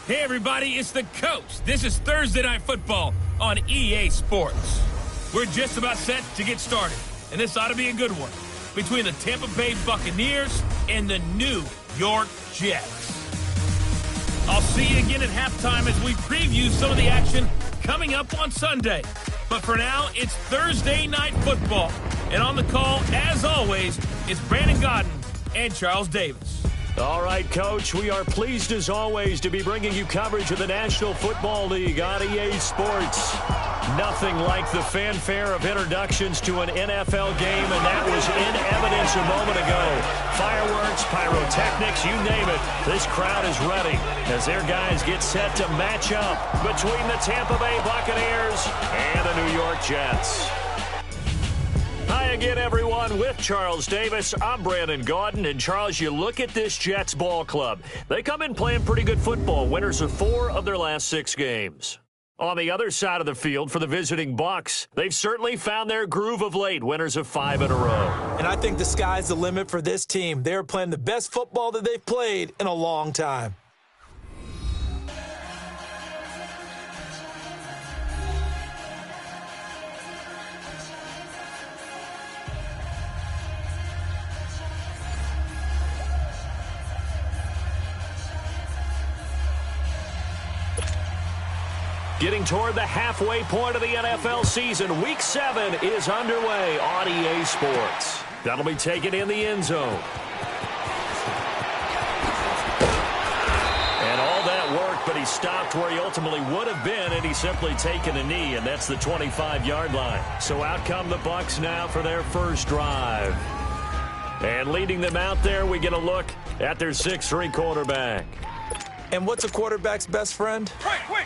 Hey everybody, it's the coach. This is Thursday Night Football on EA Sports. We're just about set to get started, and this ought to be a good one, between the Tampa Bay Buccaneers and the New York Jets. I'll see you again at halftime as we preview some of the action coming up on Sunday. But for now, it's Thursday Night Football, and on the call, as always, is Brandon Godden and Charles Davis. All right, Coach, we are pleased as always to be bringing you coverage of the National Football League on EA Sports. Nothing like the fanfare of introductions to an NFL game, and that was in evidence a moment ago. Fireworks, pyrotechnics, you name it. This crowd is ready as their guys get set to match up between the Tampa Bay Buccaneers and the New York Jets. Hi again, everyone. With Charles Davis, I'm Brandon Gaudin. And, Charles, you look at this Jets ball club. They come in playing pretty good football, winners of 4 of their last 6 games. On the other side of the field for the visiting Bucs, they've certainly found their groove of late, winners of 5 in a row. And I think the sky's the limit for this team. They're playing the best football that they've played in a long time. Getting toward the halfway point of the NFL season, Week 7 is underway on EA Sports. That'll be taken in the end zone. And all that work, but he stopped where he ultimately would have been, and he's simply taken a knee, and that's the 25-yard line. So out come the Bucs now for their first drive. And leading them out there, we get a look at their 6'3" quarterback. And what's a quarterback's best friend?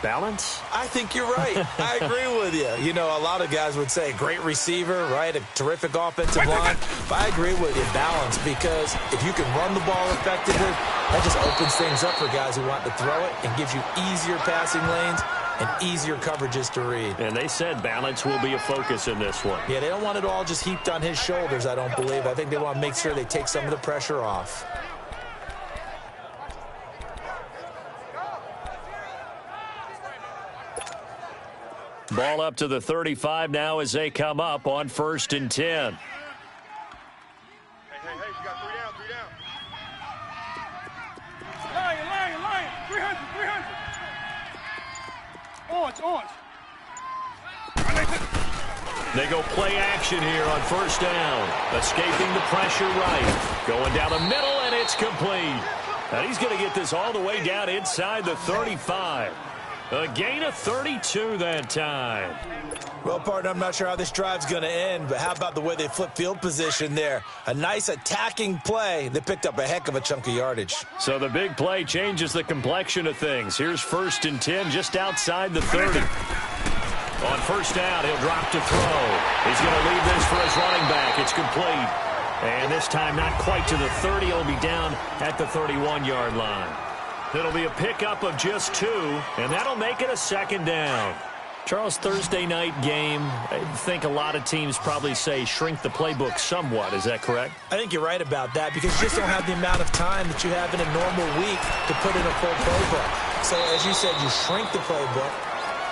Balance? I think you're right. I agree with you. You know, a lot of guys would say great receiver, right? A terrific offensive line. But I agree with you, balance, because if you can run the ball effectively, that just opens things up for guys who want to throw it and gives you easier passing lanes and easier coverages to read. And they said balance will be a focus in this one. Yeah, they don't want it all just heaped on his shoulders, I don't believe. I think they want to make sure they take some of the pressure off. Ball up to the 35 now as they come up on 1st and 10. Hey, you got 3 down. Lion. 300. Orange. They go play action here on 1st down. Escaping the pressure right. Going down the middle, and it's complete. And he's going to get this all the way down inside the 35. A gain of 32 that time. Well, partner, I'm not sure how this drive's going to end, but how about the way they flip field position there? A nice attacking play. They picked up a heck of a chunk of yardage. So the big play changes the complexion of things. Here's 1st and 10 just outside the 30. On 1st down, he'll drop to throw. He's going to leave this for his running back. It's complete. And this time not quite to the 30. He'll be down at the 31-yard line. It'll be a pickup of just 2, and that'll make it a 2nd down. Charles, Thursday night game, I think a lot of teams probably say shrink the playbook somewhat. Is that correct? I think you're right about that because you just don't have the amount of time that you have in a normal week to put in a full playbook. So, as you said, you shrink the playbook,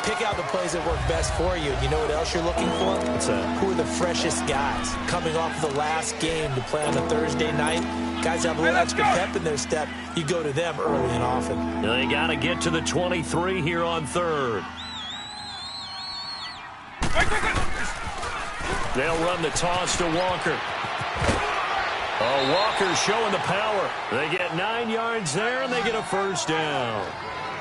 pick out the plays that work best for you. You know what else you're looking for? What's that? Who are the freshest guys coming off the last game to play on a Thursday night? Guys have a little extra pep in their step. You go to them early and often. They got to get to the 23 here on 3rd. They'll run the toss to Walker. Oh, Walker showing the power. They get 9 yards there, and they get a 1st down.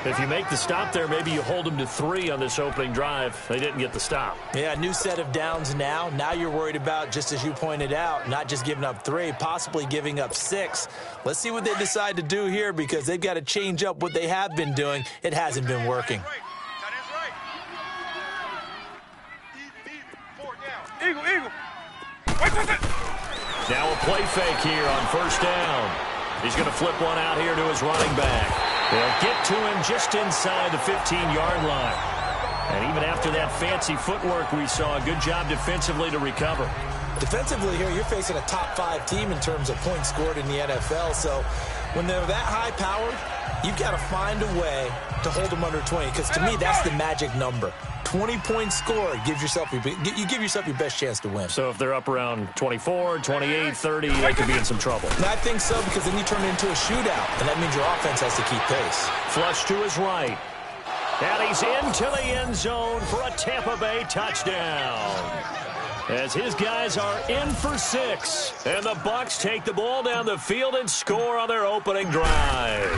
If you make the stop there, maybe you hold them to 3 on this opening drive. They didn't get the stop. Yeah, new set of downs now. Now you're worried about, just as you pointed out, not just giving up 3, possibly giving up 6. Let's see what they decide to do here because they've got to change up what they have been doing. It hasn't been working. Eagle. Now a play fake here on 1st down. He's going to flip one out here to his running back. They'll get to him just inside the 15-yard line. And even after that fancy footwork we saw, a good job defensively to recover. Defensively here, you're facing a top 5 team in terms of points scored in the NFL. So when they're that high-powered, You've got to find a way to hold them under 20, because to me, that's the magic number. 20-point score, you give yourself your best chance to win. So if they're up around 24, 28, 30, they could be in some trouble. And I think so, because then you turn it into a shootout, and that means your offense has to keep pace. Flush to his right. And he's into the end zone for a Tampa Bay touchdown. As his guys are in for 6. And the Bucs take the ball down the field and score on their opening drive.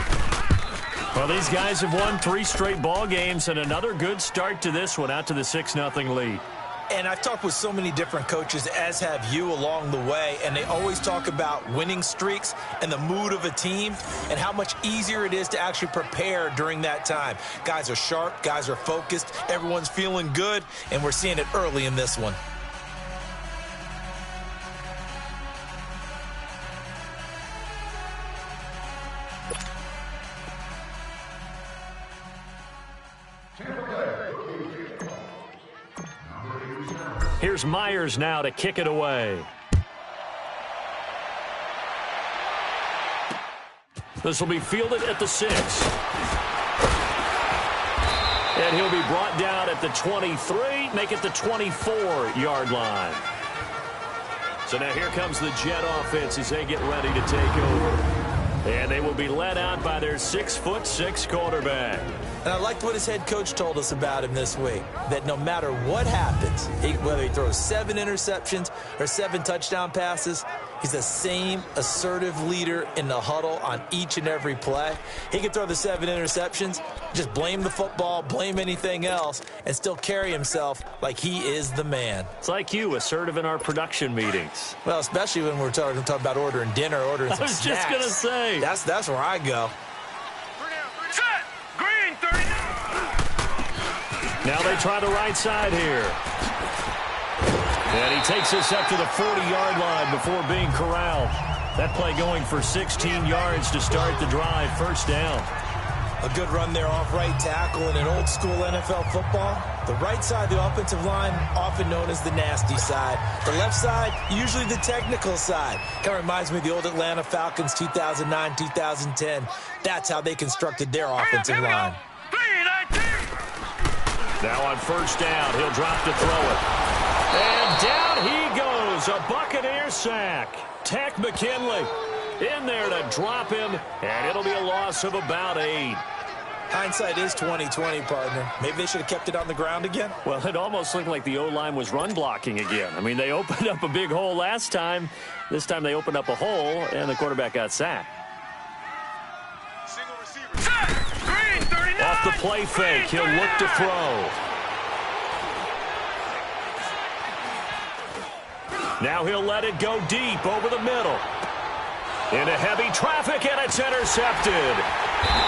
Well, these guys have won 3 straight ball games, and another good start to this one, out to the 6-0 lead. And I've talked with so many different coaches, as have you, along the way, and they always talk about winning streaks and the mood of a team and how much easier it is to actually prepare during that time. Guys are sharp, guys are focused, everyone's feeling good, and we're seeing it early in this one. Here's Myers now to kick it away. This will be fielded at the 6. And he'll be brought down at the 23, make it the 24-yard line. So now here comes the Jet offense as they get ready to take over. And they will be led out by their 6'6" quarterback. And I liked what his head coach told us about him this week, that no matter what happens, whether he throws 7 interceptions or 7 touchdown passes, he's the same assertive leader in the huddle on each and every play. He can throw the 7 interceptions, just blame the football, blame anything else, and still carry himself like he is the man. It's like you, assertive in our production meetings. Well, especially when we're talking about ordering dinner, ordering some snacks. I was just going to say. That's where I go. Now they try the right side here. And he takes us up to the 40-yard line before being corralled. That play going for 16 yards to start the drive. First down. A good run there off right tackle in an old-school NFL football. The right side of the offensive line, often known as the nasty side. The left side, usually the technical side. Kind of reminds me of the old Atlanta Falcons 2009, 2010. That's how they constructed their offensive line. Now on first down, he'll drop to throw it. And down he goes, a Buccaneer sack. Tack McKinley in there to drop him, and it'll be a loss of about 8. Hindsight is 20/20, partner. Maybe they should have kept it on the ground again. Well, it almost looked like the O-line was run blocking again. I mean, they opened up a big hole last time. This time they opened up a hole, and the quarterback got sacked. Single receiver. Green, 39. Off the play fake, he'll look to throw. Now he'll let it go deep over the middle. Into heavy traffic, and it's intercepted.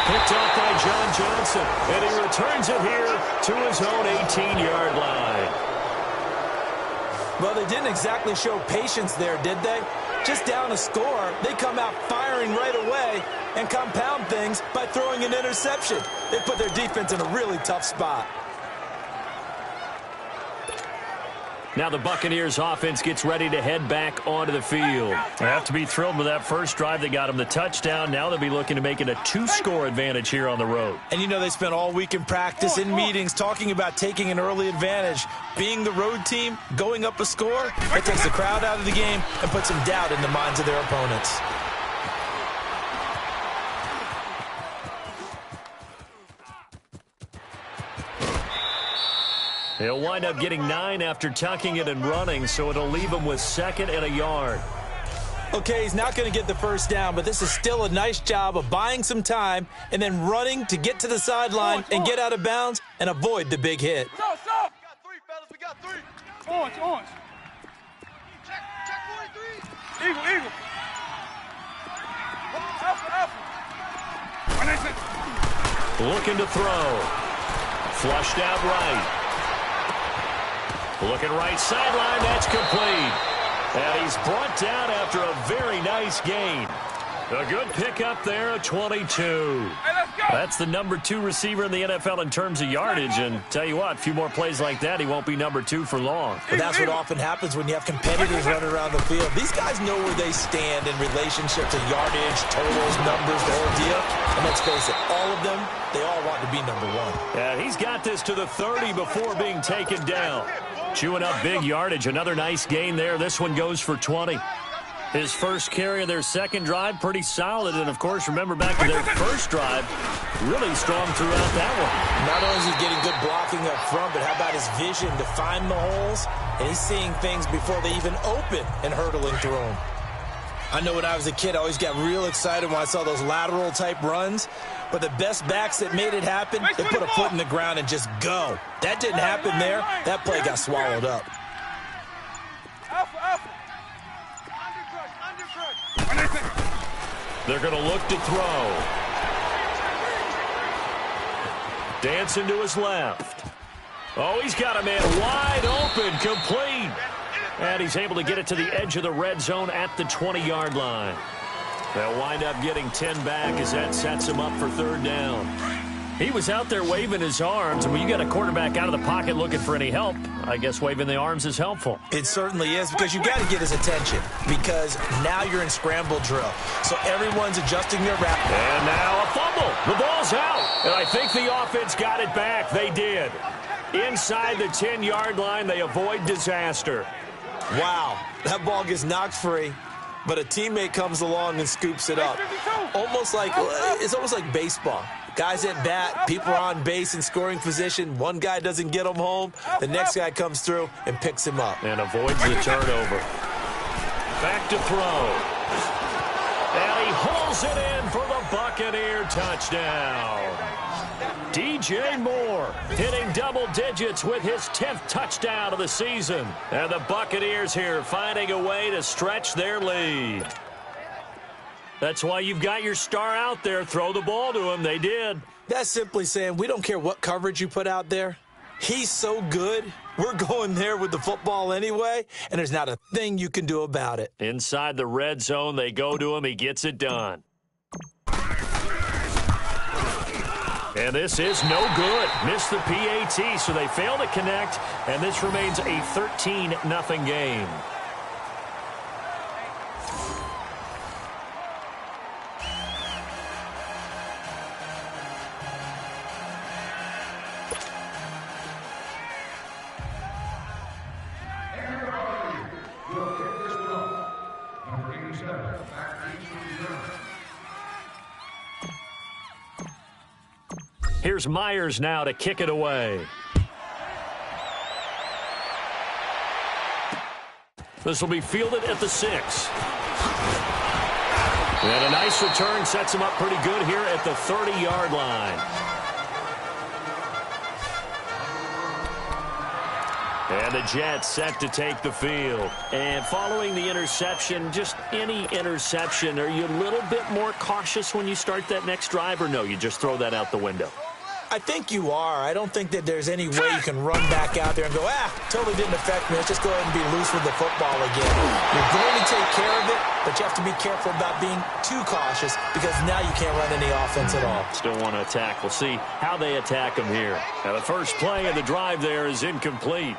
Picked off by John Johnson, and he returns it here to his own 18-yard line. Well, they didn't exactly show patience there, did they? Just down a score, they come out firing right away and compound things by throwing an interception. They put their defense in a really tough spot. Now the Buccaneers offense gets ready to head back onto the field. They have to be thrilled with that first drive. They got them the touchdown. Now they'll be looking to make it a 2-score advantage here on the road. And you know they spent all week in practice, in meetings, talking about taking an early advantage. Being the road team, going up a score, it takes the crowd out of the game and puts some doubt in the minds of their opponents. He'll wind up getting 9 after tucking it and running, so it'll leave him with 2nd and a yard. Okay, he's not going to get the first down, but this is still a nice job of buying some time and then running to get to the sideline and get out of bounds and avoid the big hit. Stop, stop. We got 3, fellas. We got 3. Orange. Check 43. Eagle. Alpha. Looking to throw. Flushed out right. Looking right sideline, that's complete. And he's brought down after a very nice gain. A good pickup there, a 22. Hey, let's go. That's the number 2 receiver in the NFL in terms of yardage. And tell you what, a few more plays like that, he won't be number 2 for long. But that's what often happens when you have competitors running around the field. These guys know where they stand in relationship to yardage, totals, numbers, the whole deal. And let's face it, all of them, they all want to be number 1. Yeah, he's got this to the 30 before being taken down. Chewing up big yardage. Another nice gain there. This one goes for 20. His first carry of their second drive, pretty solid. And, of course, remember back to their first drive, really strong throughout that one. Not only is he getting good blocking up front, but how about his vision to find the holes? And he's seeing things before they even open and hurdling through them. I know when I was a kid, I always got real excited when I saw those lateral-type runs. But the best backs that made it happen, they put a foot in the ground and just go. That didn't happen there. That play got swallowed up. They're going to look to throw. Dancing to his left. Oh, he's got a man wide open, complete. And he's able to get it to the edge of the red zone at the 20-yard line. They'll wind up getting 10 back as that sets him up for third down. He was out there waving his arms, and when you got a quarterback out of the pocket looking for any help, I guess waving the arms is helpful. It certainly is, because you got to get his attention, because now you're in scramble drill. So everyone's adjusting their route. And now a fumble. The ball's out. And I think the offense got it back. They did. Inside the 10-yard line, they avoid disaster. Wow, that ball gets knocked free, but a teammate comes along and scoops it up. It's almost like baseball. Guys at bat, people are on base in scoring position. One guy doesn't get him home. The next guy comes through and picks him up. And avoids the turnover. Back to throw. And he hauls it in for the Buccaneer touchdown. DJ Moore hitting double digits with his 10th touchdown of the season. And the Buccaneers here finding a way to stretch their lead. That's why you've got your star out there. Throw the ball to him. They did. That's simply saying we don't care what coverage you put out there. He's so good. We're going there with the football anyway, and there's not a thing you can do about it. Inside the red zone, they go to him. He gets it done. And this is no good. Missed the PAT, so they fail to connect, and this remains a 13-0 game. Here's Myers now to kick it away. This will be fielded at the 6. And a nice return sets him up pretty good here at the 30-yard line. And the Jets set to take the field. And following the interception, just any interception, are you a little bit more cautious when you start that next drive, or no, you just throw that out the window? I think you are. I don't think that there's any way you can run back out there and go, totally didn't affect me. Let's just go ahead and be loose with the football again. You're going to take care of it, but you have to be careful about being too cautious, because now you can't run any offense at all. Still want to attack. We'll see how they attack them here. Now, the first play of the drive there is incomplete.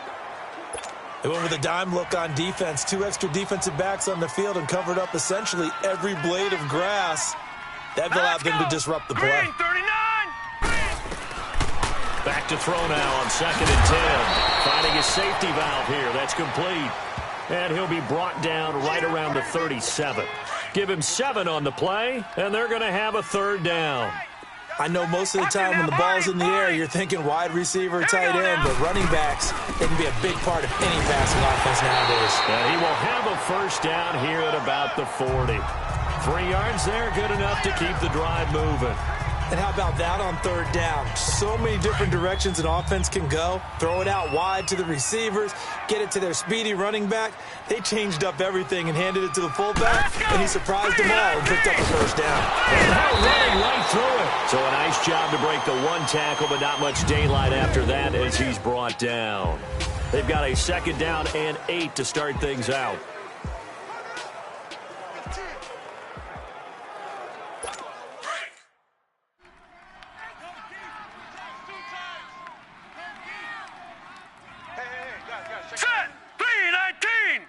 They went with a dime look on defense. 2 extra defensive backs on the field and covered up essentially every blade of grass. That allowed them to disrupt the play. 39! Back to throw now on 2nd and 10. Finding his safety valve here. That's complete. And he'll be brought down right around the 37. Give him 7 on the play, and they're going to have a third down. I know most of the time when the ball's in the air, you're thinking wide receiver, tight end, but running backs, they can be a big part of any passing offense nowadays. And he will have a first down here at about the 40. 3 yards there, good enough to keep the drive moving. And how about that on third down? So many different directions an offense can go. Throw it out wide to the receivers, get it to their speedy running back. They changed up everything and handed it to the fullback, and he surprised them all and picked up the first down. And running right through it. So a nice job to break the 1 tackle, but not much daylight after that as he's brought down. They've got a 2nd down and 8 to start things out. Set. 3-19.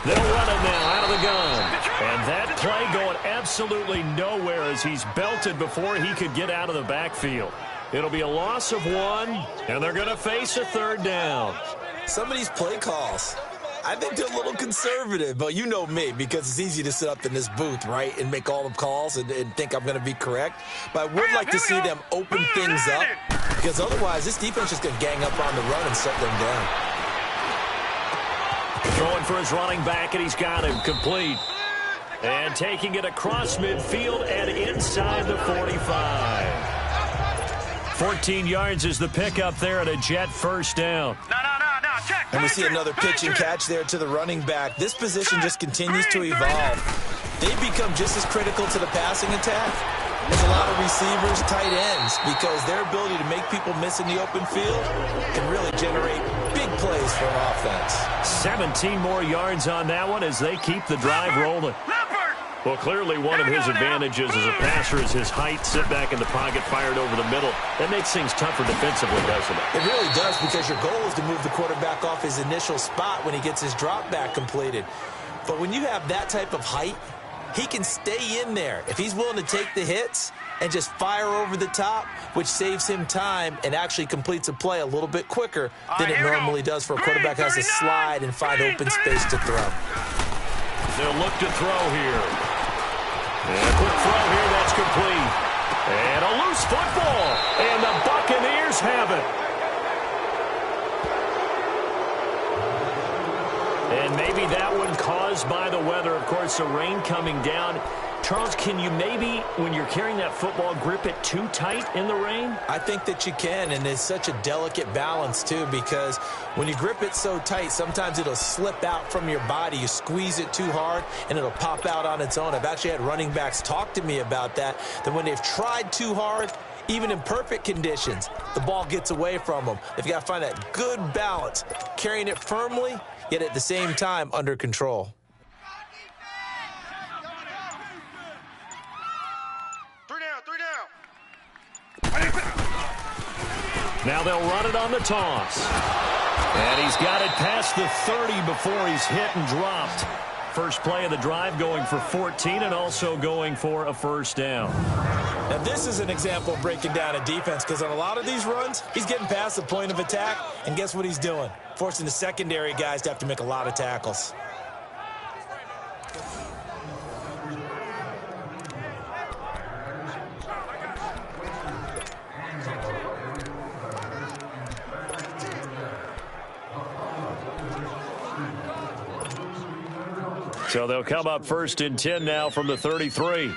They'll run it now out of the gun. And that play going absolutely nowhere as he's belted before he could get out of the backfield. It'll be a loss of 1, and they're going to face a 3rd down. Some of these play calls, I think they're a little conservative, but you know me, because it's easy to sit up in this booth, right, and make all the calls and think I'm going to be correct. But I would like to see them open things up, because otherwise this defense is going to gang up on the run and shut them down. Throwing for his running back, and he's got him complete. And taking it across midfield and inside the 45. 14 yards is the pickup there at a Jet first down. No. Check. And we see another pitch and catch there to the running back. This position just continues to evolve. They become just as critical to the passing attack as a lot of receivers, tight ends, because their ability to make people miss in the open field can really generate big plays for an offense. 17 more yards on that one as they keep the drive rolling. Well, clearly one of his advantages as a passer is his height. Sit back in the pocket, fired over the middle. That makes things tougher defensively, doesn't it? It really does, because your goal is to move the quarterback off his initial spot when he gets his drop back completed. But when you have that type of height, he can stay in there if he's willing to take the hits and just fire over the top, which saves him time and actually completes a play a little bit quicker than it normally does for a quarterback who has to slide and find open space to throw. They'll look to throw here. And a quick throw here, that's complete. And a loose football. And the Buccaneers have it. And maybe that one caused by the weather. Of course, the rain coming down. Charles, can you maybe, when you're carrying that football, grip it too tight in the rain? I think that you can, and it's such a delicate balance, too, because when you grip it so tight, sometimes it'll slip out from your body. You squeeze it too hard, and it'll pop out on its own. I've actually had running backs talk to me about that when they've tried too hard, even in perfect conditions, the ball gets away from them. They've got to find that good balance, carrying it firmly, yet at the same time under control. Now they'll run it on the toss. And he's got it past the 30 before he's hit and dropped. First play of the drive going for 14 and also going for a first down. Now this is an example of breaking down a defense, because on a lot of these runs, he's getting past the point of attack, and guess what he's doing? Forcing the secondary guys to have to make a lot of tackles. So they'll come up 1st and 10 now from the 33.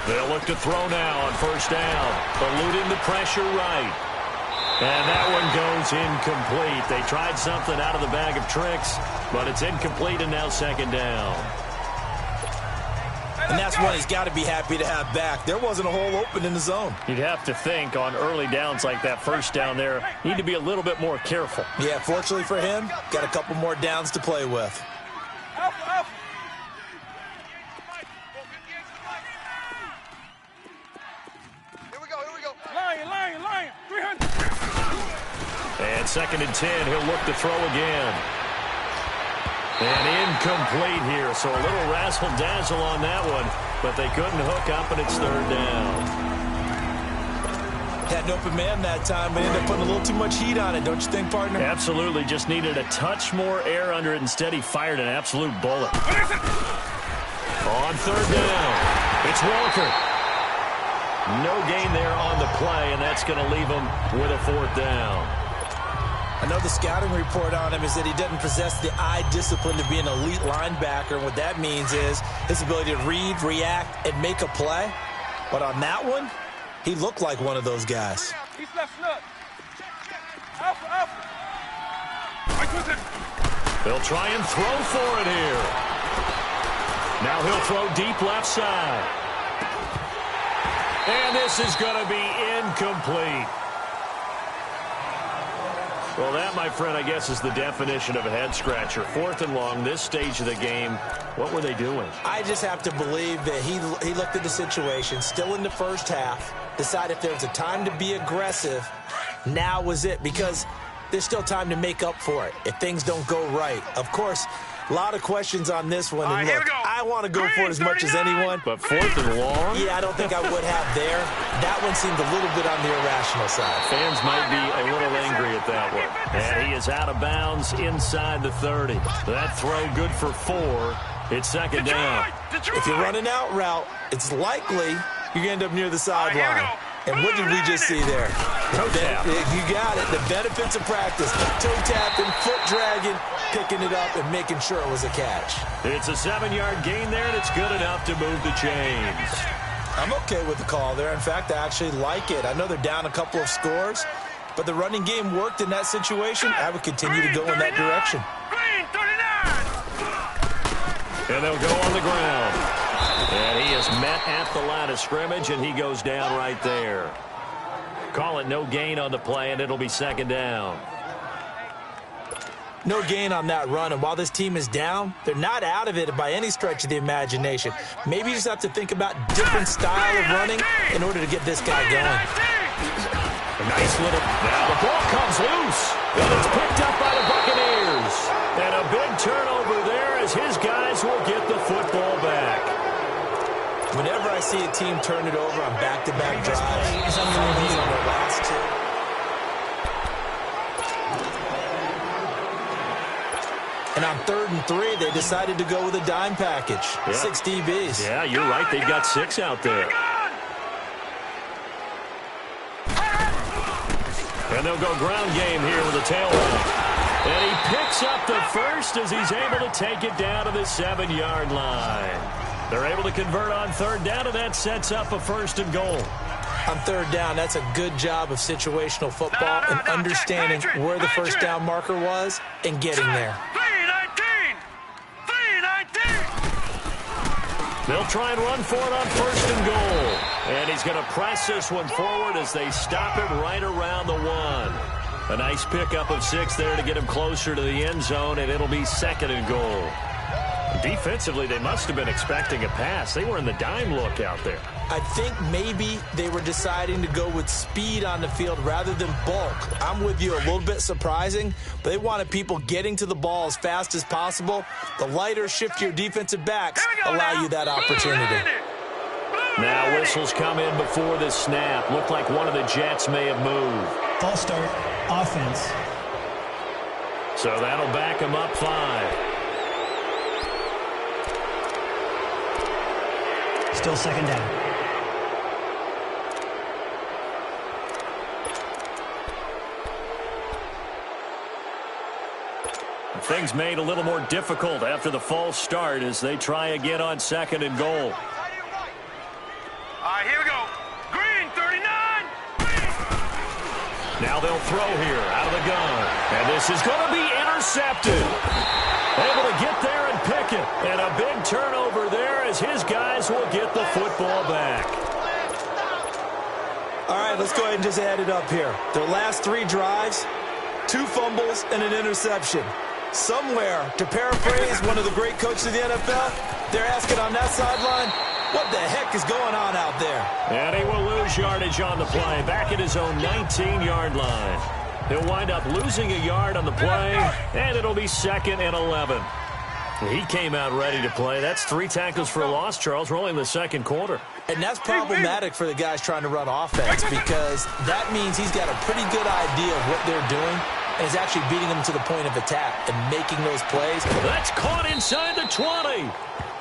They'll look to throw now on first down. Eluding the pressure right. And that one goes incomplete. They tried something out of the bag of tricks, but it's incomplete and now 2nd down. And that's one he's got to be happy to have back. There wasn't a hole open in the zone. You'd have to think on early downs like that first down there, need to be a little bit more careful. Yeah, fortunately for him, got a couple more downs to play with. Here we go. Lion. 300. And 2nd and 10, he'll look to throw again. And incomplete here, so a little razzle-dazzle on that one, but they couldn't hook up, and it's 3rd down. Had an open man that time, but ended up putting a little too much heat on it, don't you think, partner? Absolutely, just needed a touch more air under it. Instead, he fired an absolute bullet. On 3rd down, it's Walker. No gain there on the play, and that's going to leave him with a 4th down. I know the scouting report on him is that he doesn't possess the eye discipline to be an elite linebacker. And what that means is his ability to read, react, and make a play. But on that one, he looked like one of those guys. He's left snug. Alpha. They'll try and throw for it here. Now he'll throw deep left side. And this is going to be incomplete. Well, that, my friend, I guess is the definition of a head-scratcher. 4th and long, this stage of the game. What were they doing? I just have to believe that he looked at the situation, still in the first half, decided if there was a time to be aggressive, now was it, because there's still time to make up for it if things don't go right. Of course, a lot of questions on this one. And look, I want to go for it as much as anyone. But 4th and long? Yeah, I don't think I would have there. That one seemed a little bit on the irrational side. Fans might be a little angry at that one. And he is out of bounds inside the 30. That throw good for 4. It's second down. If you're running out route, it's likely you're going to end up near the sideline. And what did we just see there? Toe tap. You got it. The benefits of practice. Toe tapping, foot dragging, picking it up, and making sure it was a catch. It's a 7-yard gain there, and it's good enough to move the chains. I'm okay with the call there. In fact, I actually like it. I know they're down a couple of scores, but the running game worked in that situation. I would continue to go in that direction. And they'll go on the ground. And he is met at the line of scrimmage, and he goes down right there. Call it no gain on the play, and it'll be second down. No gain on that run, and while this team is down, they're not out of it by any stretch of the imagination. Maybe you just have to think about different style of running in order to get this guy going. A nice little... Now the ball comes loose, and it's picked up by the Buccaneers. And a big turnover there as his guys will get the football back. Whenever I see a team turn it over on back-to-back drives, on their last two. And on 3rd and 3, they decided to go with a dime package. Yeah. 6 DBs. Yeah, you're right. They've got 6 out there. And they'll go ground game here with a tailback. And he picks up the first as he's able to take it down to the 7-yard line. They're able to convert on 3rd down, and that sets up a 1st and goal. On 3rd down, that's a good job of situational football and understanding where the first down marker was and getting there. They'll try and run for it on 1st and goal. And he's going to press this one forward as they stop it right around the 1. A nice pickup of 6 there to get him closer to the end zone, and it'll be 2nd and goal. Defensively, they must have been expecting a pass. They were in the dime look out there. I think maybe they were deciding to go with speed on the field rather than bulk. I'm with you, a little bit surprising, but they wanted people getting to the ball as fast as possible. The lighter, shiftier defensive backs allow you that opportunity. Now whistles come in before the snap. Looked like one of the Jets may have moved. False start, offense. So that'll back him up 5. Still 2nd down. Things made a little more difficult after the false start as they try again on 2nd and goal. All right, here we go. Green, 39. Now they'll throw here out of the gun. And this is going to be intercepted. Able to get there and pick it. And a big turnover there as his guys will get the football back. All right, let's go ahead and just add it up here. Their last 3 drives, 2 fumbles and an interception. Somewhere, to paraphrase one of the great coaches of the NFL, they're asking on that sideline, what the heck is going on out there? And he will lose yardage on the play, back at his own 19-yard line. He'll wind up losing a yard on the play, and it'll be 2nd and 11. He came out ready to play. That's 3 tackles for a loss, Charles. We're only in the 2nd quarter. And that's problematic for the guys trying to run offense because that means he's got a pretty good idea of what they're doing and is actually beating them to the point of attack and making those plays. That's caught inside the 20.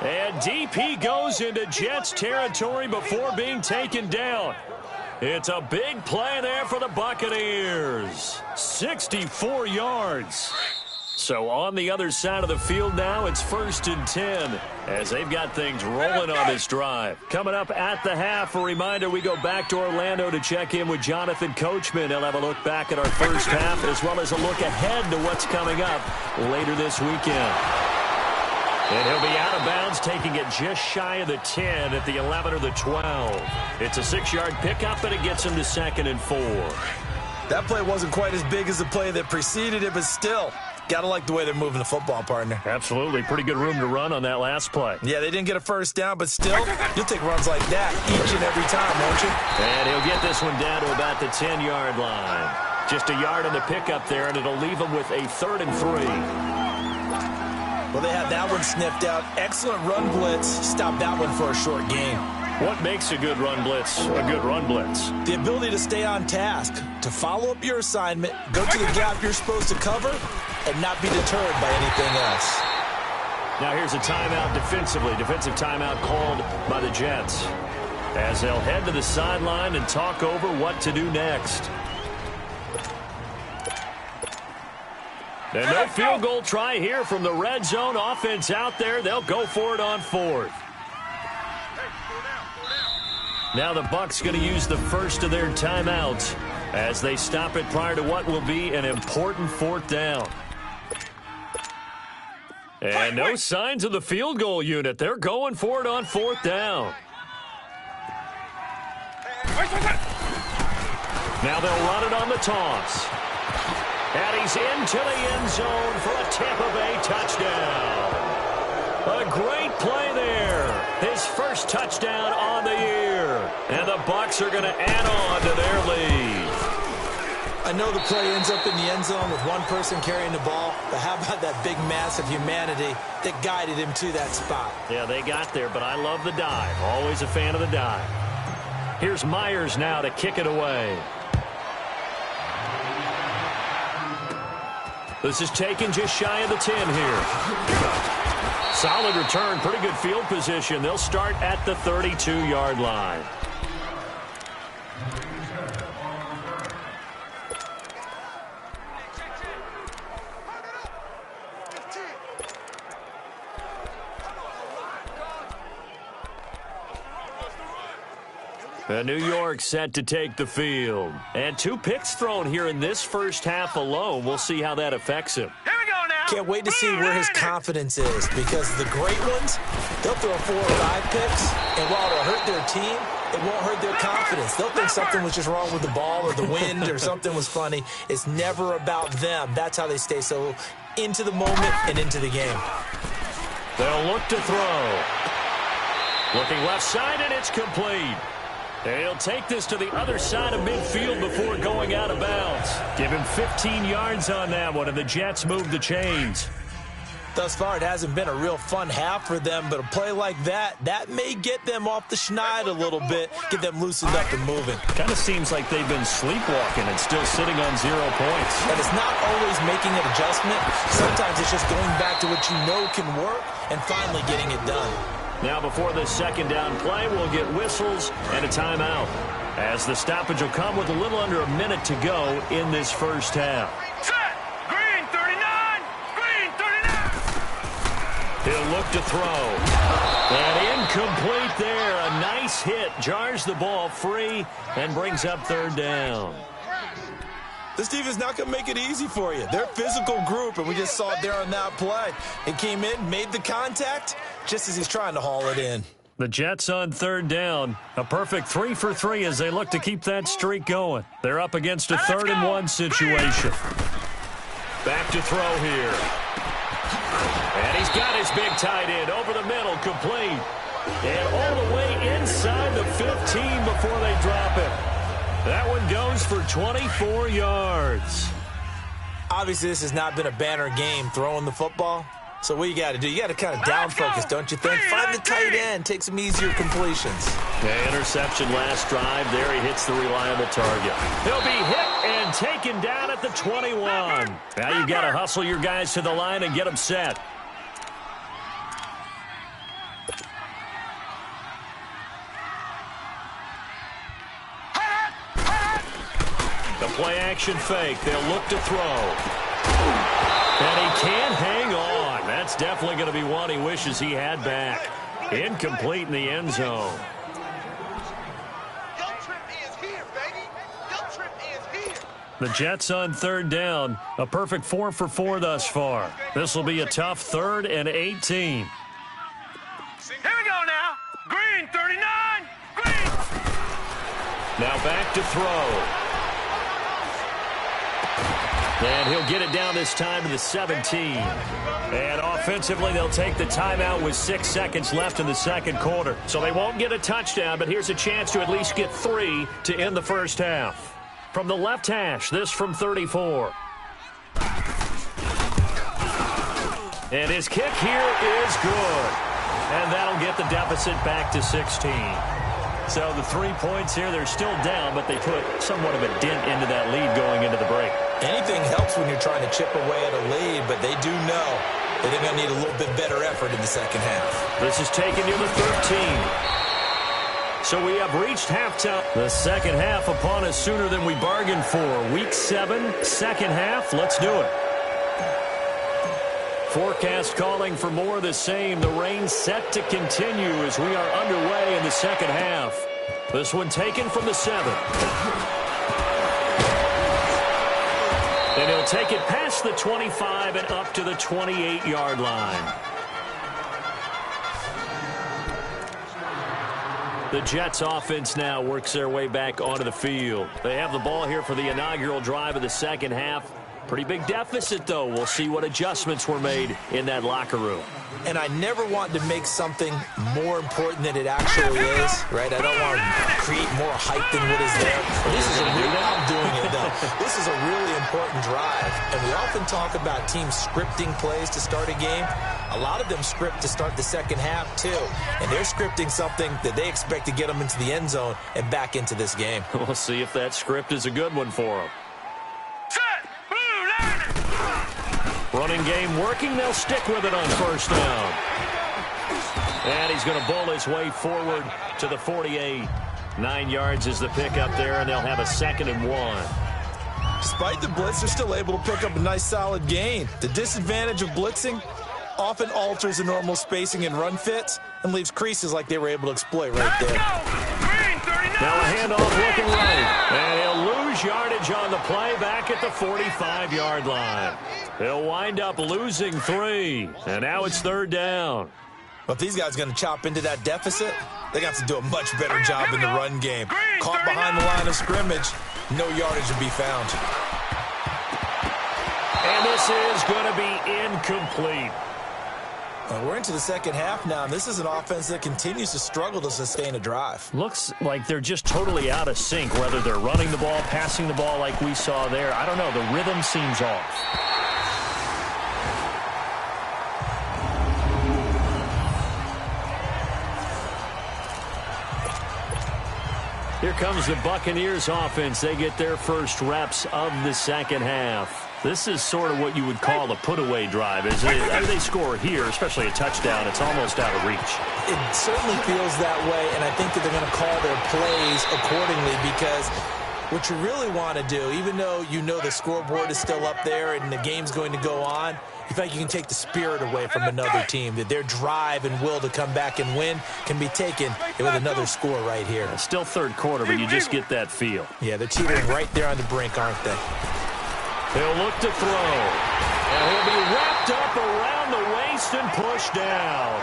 And DP goes into Jets territory before being taken down. It's a big play there for the Buccaneers. 64 yards. So on the other side of the field now, it's 1st and 10 as they've got things rolling on this drive. Coming up at the half, a reminder, we go back to Orlando to check in with Jonathan Coachman. He'll have a look back at our first half as well as a look ahead to what's coming up later this weekend. And he'll be out of bounds, taking it just shy of the 10 at the 11 or the 12. It's a 6-yard pickup, and it gets him to 2nd and 4. That play wasn't quite as big as the play that preceded it, but still, got to like the way they're moving the football, partner. Absolutely. Pretty good room to run on that last play. Yeah, they didn't get a first down, but still, you'll take runs like that each and every time, won't you? And he'll get this one down to about the 10-yard line. Just a yard on the pickup there, and it'll leave him with a 3rd and 3. Well, they had that one sniffed out. Excellent run blitz. Stopped that one for a short gain. What makes a good run blitz a good run blitz? The ability to stay on task, to follow up your assignment, go to the gap you're supposed to cover, and not be deterred by anything else. Now here's a timeout defensively. Defensive timeout called by the Jets, as they'll head to the sideline and talk over what to do next. And no field goal try here from the red zone. Offense out there. They'll go for it on 4th. Now the Bucs going to use the first of their timeouts as they stop it prior to what will be an important 4th down. And no signs of the field goal unit. They're going for it on 4th down. Now they'll run it on the toss. And he's into the end zone for a Tampa Bay touchdown. A great play there. His first touchdown on the year. And the Bucs are going to add on to their lead. I know the play ends up in the end zone with one person carrying the ball, but how about that big mass of humanity that guided him to that spot? Yeah, they got there, but I love the dive. Always a fan of the dive. Here's Myers now to kick it away. This is taken just shy of the 10 here. Solid return, pretty good field position. They'll start at the 32-yard line. And New York set to take the field. And 2 picks thrown here in this first half alone. We'll see how that affects him. Here we go now. Can't wait to see where his confidence is, because the great ones, they'll throw 4 or 5 picks, and while it'll hurt their team, it won't hurt their confidence. They'll think something was just wrong with the ball or the wind or something was funny. It's never about them. That's how they stay so into the moment and into the game. They'll look to throw. Looking left side, and it's complete. And he'll take this to the other side of midfield before going out of bounds. Give him 15 yards on that one, and the Jets move the chains. Thus far, it hasn't been a real fun half for them, but a play like that may get them off the schneid a little bit, get them loosened up and moving. Kind of seems like they've been sleepwalking and still sitting on 0 points. And it's not always making an adjustment. Sometimes it's just going back to what you know can work and finally getting it done. Now before the second down play, we'll get whistles and a timeout, as the stoppage will come with a little under a minute to go in this first half. Set. Green 39. Green 39. He'll look to throw. And incomplete there. A nice hit. Jars the ball free and brings up 3rd down. This defense is not going to make it easy for you. They're a physical group, and we just saw it there on that play. It came in, made the contact, just as he's trying to haul it in. The Jets on 3rd down. A perfect 3 for 3 as they look to keep that streak going. They're up against a 3rd and 1 situation. Back to throw here. And he's got his big tight end over the middle, complete. And all the way inside the 15 before they drop it. That one goes for 24 yards. Obviously, this has not been a banner game throwing the football. So what you got to do, you got to kind of down focus, don't you think? Find the tight end, take some easier completions. Yeah, interception last drive. There he hits the reliable target. He'll be hit and taken down at the 21. Now you've got to hustle your guys to the line and get them set. The play action fake. They'll look to throw. And he can't hang on. That's definitely going to be one he wishes he had back. Incomplete in the end zone. The Jets on 3rd down. A perfect 4 for 4 thus far. This will be a tough 3rd and 18. Here we go now. Green 39. Green. Now back to throw. And he'll get it down this time to the 17. And offensively, they'll take the timeout with 6 seconds left in the second quarter. So they won't get a touchdown, but here's a chance to at least get 3 to end the first half. From the left hash, this from 34. And his kick here is good. And that'll get the deficit back to 16. So the 3 points here, they're still down, but they put somewhat of a dent into that lead going into the break. Anything helps when you're trying to chip away at a lead, but they do know that they're going to need a little bit better effort in the second half. This is taking you to 13. So we have reached halftime. The second half upon us sooner than we bargained for. Week 7, second half. Let's do it. Forecast calling for more of the same. The rain set to continue as we are underway in the second half. This one taken from the 7. And he'll take it past the 25 and up to the 28-yard line. The Jets offense now works their way back onto the field. They have the ball here for the inaugural drive of the second half. Pretty big deficit, though. We'll see what adjustments were made in that locker room. And I never want to make something more important than it actually is, right? I don't want to create more hype than what is there. This is I'm doing it, though. This is a really important drive. And we often talk about teams scripting plays to start a game. A lot of them script to start the second half, too. And they're scripting something that they expect to get them into the end zone and back into this game. We'll see if that script is a good one for them. Running game working. They'll stick with it on first down. And he's going to bowl his way forward to the 48. 9 yards is the pickup there, and they'll have a 2nd and 1. Despite the blitz, they're still able to pick up a nice solid gain. The disadvantage of blitzing often alters the normal spacing and run fits and leaves creases like they were able to exploit right there. Now a handoff looking right. And he'll lose yardage on the play back at the 45-yard line. He'll wind up losing 3. And now it's 3rd down. But if these guys are going to chop into that deficit, they got to do a much better job in the run game. Caught behind the line of scrimmage, no yardage to be found. And this is going to be incomplete. We're into the second half now, and this is an offense that continues to struggle to sustain a drive. Looks like they're just totally out of sync, whether they're running the ball, passing the ball like we saw there. I don't know. The rhythm seems off. Here comes the Buccaneers offense. They get their first reps of the second half. This is sort of what you would call a put-away drive, isn't it? As they score here, especially a touchdown, it's almost out of reach. It certainly feels that way, and I think that they're going to call their plays accordingly because what you really want to do, even though you know the scoreboard is still up there and the game's going to go on, you think you can take the spirit away from another team, that their drive and will to come back and win can be taken with another score right here. It's still third quarter, but you just get that feel. Yeah, they're teetering right there on the brink, aren't they? He'll look to throw. And he'll be wrapped up around the waist and pushed down.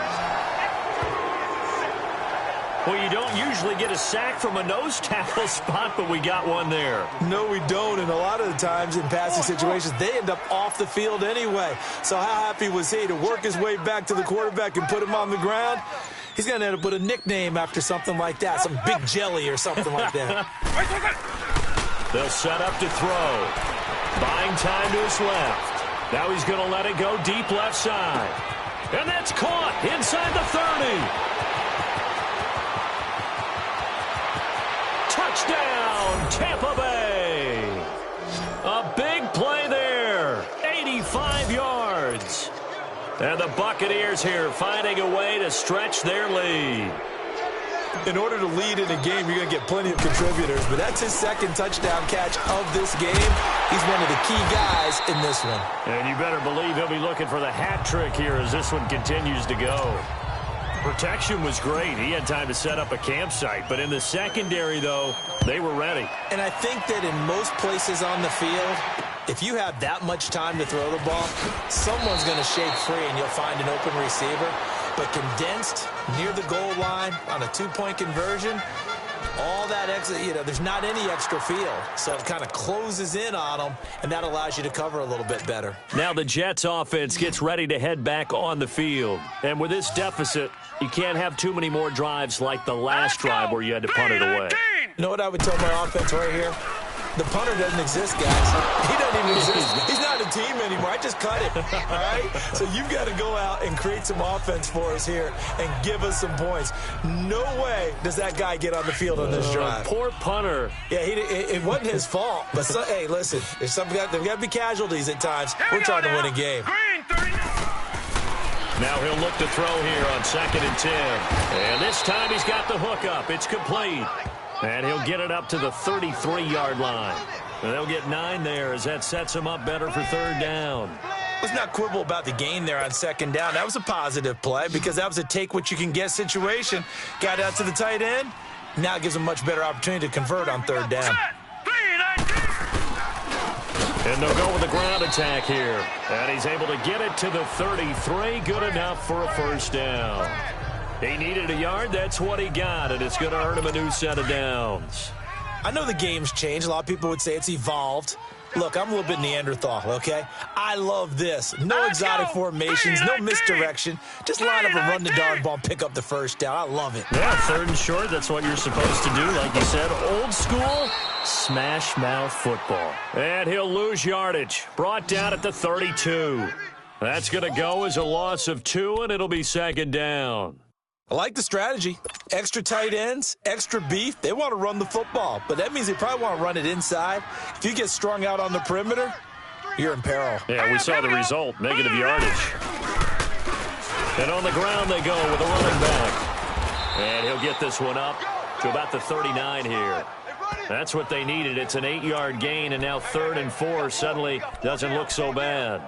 Well, you don't usually get a sack from a nose tackle spot, but we got one there. No, we don't, and a lot of the times in passing situations, they end up off the field anyway. So how happy was he to work his way back to the quarterback and put him on the ground? He's going to end up with a nickname after something like that, some Big Jelly or something like that. They'll set up to throw. Buying time to his left. Now he's going to let it go deep left side. And that's caught inside the 30. Touchdown, Tampa Bay. A big play there. 85 yards. And the Buccaneers here finding a way to stretch their lead. In order to lead in a game, you're going to get plenty of contributors, but that's his second touchdown catch of this game. He's one of the key guys in this one. And you better believe he'll be looking for the hat trick here as this one continues to go. Protection was great. He had time to set up a campsite, but in the secondary, though, they were ready. And I think that in most places on the field, if you have that much time to throw the ball, someone's going to shake free and you'll find an open receiver. But condensed near the goal line on a two-point conversion, all that extra, there's not any extra field. So it kind of closes in on them, and that allows you to cover a little bit better. Now the Jets offense gets ready to head back on the field. And with this deficit, you can't have too many more drives like the last drive where you had to punt it away. You know what I would tell my offense right here? The punter doesn't exist, guys. He doesn't even exist. He's not a team anymore. I just cut it, all right? So you've got to go out and create some offense for us here and give us some points. No way does that guy get on the field on this drive. Poor punter. Yeah, it wasn't his fault. But, hey, listen, there's got to be casualties at times. We're trying to win a game. Now he'll look to throw here on 2nd and 10. And this time he's got the hook up. It's complete. And he'll get it up to the 33-yard line. And they'll get 9 there as that sets him up better for 3rd down. Let's not quibble about the gain there on 2nd down. That was a positive play because that was a take-what-you-can-get situation. Got out to the tight end. Now it gives him a much better opportunity to convert on 3rd down. And they'll go with the ground attack here. And he's able to get it to the 33. Good enough for a 1st down. He needed a yard. That's what he got, and it's going to earn him a new set of downs. I know the game's changed. A lot of people would say it's evolved. Look, I'm a little bit Neanderthal, okay? I love this. No exotic formations, no misdirection. Just line up and run the darn ball and pick up the 1st down. I love it. Yeah, 3rd and short, that's what you're supposed to do. Like you said, old school, smash mouth football. And he'll lose yardage. Brought down at the 32. That's going to go as a loss of 2, and it'll be 2nd down. I like the strategy. Extra tight ends, extra beef. They want to run the football, but that means they probably want to run it inside. If you get strung out on the perimeter, you're in peril. Yeah, we saw the result, negative yardage. And on the ground they go with a running back. And he'll get this one up to about the 39 here. That's what they needed. It's an 8-yard gain, and now 3rd and 4 suddenly doesn't look so bad.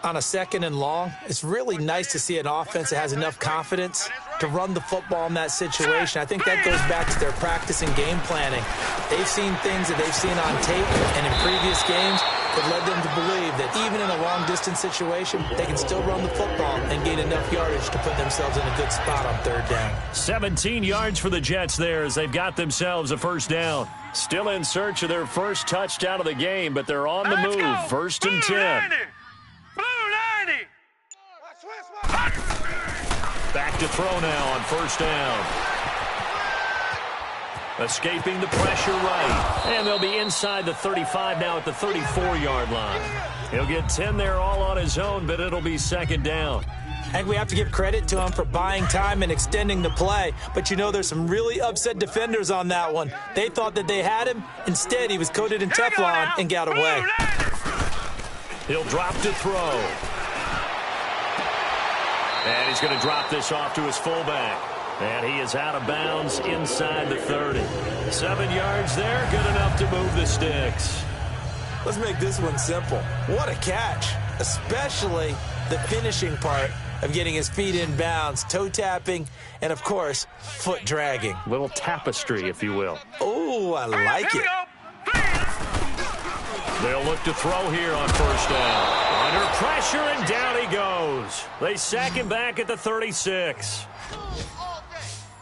On a 2nd and long, it's really nice to see an offense that has enough confidence to run the football in that situation. I think that goes back to their practice and game planning. They've seen things that they've seen on tape and in previous games that led them to believe that even in a long-distance situation, they can still run the football and gain enough yardage to put themselves in a good spot on 3rd down. 17 yards for the Jets there as they've got themselves a 1st down. Still in search of their first touchdown of the game, but they're on the move. 1st and 10. Back to throw now on 1st down. Escaping the pressure right. And they'll be inside the 35 now at the 34-yard line. He'll get 10 there all on his own, but it'll be 2nd down. I think we have to give credit to him for buying time and extending the play. But, there's some really upset defenders on that one. They thought that they had him. Instead, he was coated in Teflon and got away. He'll drop to throw. And he's going to drop this off to his fullback. And he is out of bounds inside the 30. 7 yards there, good enough to move the sticks. Let's make this one simple. What a catch, especially the finishing part of getting his feet in bounds, toe tapping, and, of course, foot dragging. Little tapestry, if you will. Oh, I like it. They'll look to throw here on 1st down. Under pressure, and down he goes. They sack him back at the 36.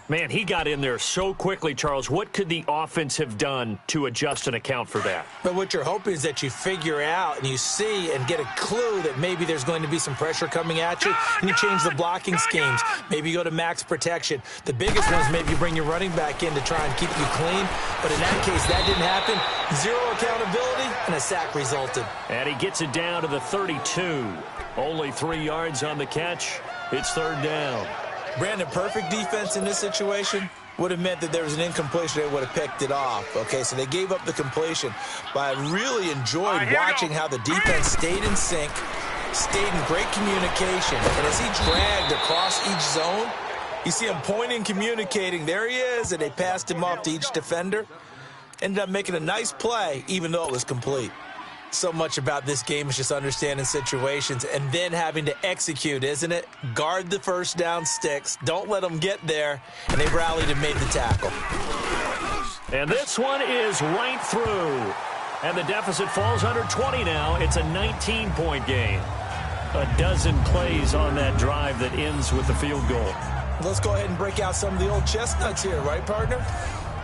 Man, he got in there so quickly, Charles. What could the offense have done to adjust and account for that? But what you're hoping is that you figure out and you see and get a clue that maybe there's going to be some pressure coming at you, and you change the blocking schemes. Maybe you go to max protection. The biggest one is maybe you bring your running back in to try and keep you clean. But in that case, that didn't happen. 0 accountability, and a sack resulted. And he gets it down to the 32. Only 3 yards on the catch. It's 3rd down. Brandon, perfect defense in this situation would have meant that there was an incompletion. They would have picked it off. Okay, so they gave up the completion. But I really enjoyed watching how the defense stayed in sync, stayed in great communication. And as he dragged across each zone, you see him pointing, communicating. There he is, and they passed him off to each defender. Ended up making a nice play, even though it was complete. So much about this game is just understanding situations and then having to execute, isn't it? Guard the 1st down sticks. Don't let them get there. And they rallied and made the tackle. And this one is right through. And the deficit falls under 20 now. It's a 19-point game. A dozen plays on that drive that ends with the field goal. Let's go ahead and break out some of the old chestnuts here, right, partner?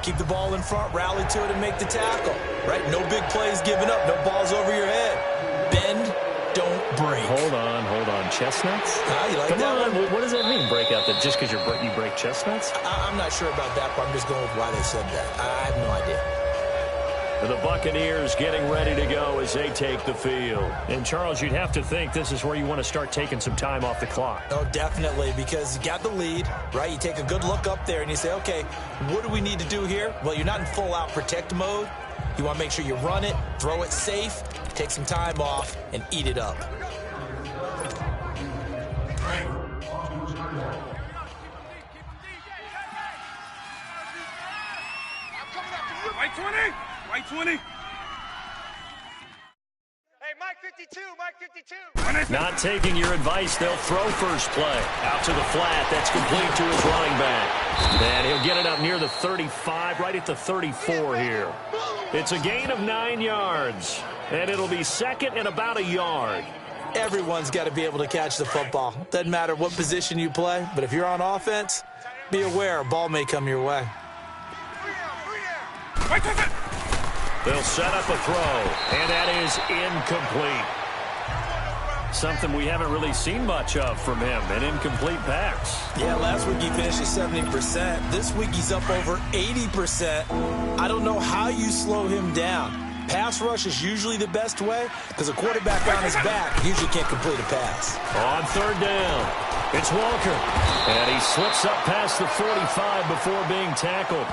Keep the ball in front, rally to it, and make the tackle, right? No big plays given up, no balls over your head. Bend, don't break. Hold on. Chestnuts? You like Come that on. one? What does that mean, break out that just because you break chestnuts? I'm not sure about that, but I'm just going with why they said that. I have no idea. The Buccaneers getting ready to go as they take the field. And, Charles, you'd have to think this is where you want to start taking some time off the clock. Oh, definitely, because you got the lead, right? You take a good look up there and you say, okay, what do we need to do here? Well, you're not in full-out protect mode. You want to make sure you run it, throw it safe, take some time off, and eat it up. White 20. White 20. Hey, Mike 52. Mike 52. Not taking your advice, they'll throw first play. Out to the flat, that's complete to his running back. And he'll get it up near the 35, right at the 34 here. It's a gain of 9 yards, and it'll be second and about a yard. Everyone's got to be able to catch the football. Doesn't matter what position you play, but if you're on offense, be aware a ball may come your way. They'll set up a throw, and that is incomplete. Something we haven't really seen much of from him, an incomplete pass. Yeah, last week he finished at 70%. This week he's up over 80%. I don't know how you slow him down. Pass rush is usually the best way because a quarterback on his back usually can't complete a pass. On third down, it's Walker, and he slips up past the 45 before being tackled.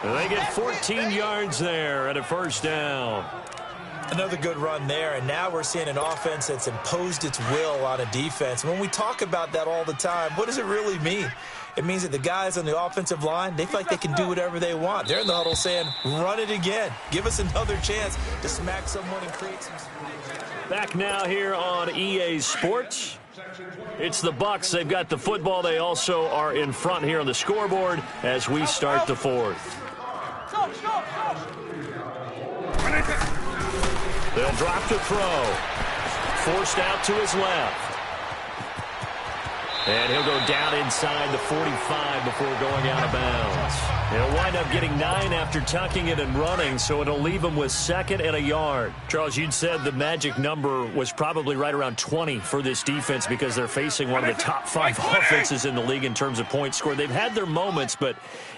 They get 14 yards there at a first down. Another good run there, and now we're seeing an offense that's imposed its will on a defense. When we talk about that all the time, what does it really mean? It means that the guys on the offensive line, they feel like they can do whatever they want. They're in the huddle saying, run it again. Give us another chance to smack someone and create some... Back now here on EA Sports. It's the Bucs. They've got the football. They also are in front here on the scoreboard as we start the fourth. They'll drop to throw. Forced out to his left. And he'll go down inside the 45 before going out of bounds. He'll wind up getting 9 after tucking it and running, so it'll leave him with second and a yard. Charles, you'd said the magic number was probably right around 20 for this defense because they're facing one of the top 5 offenses in the league in terms of points scored. They've had their moments, but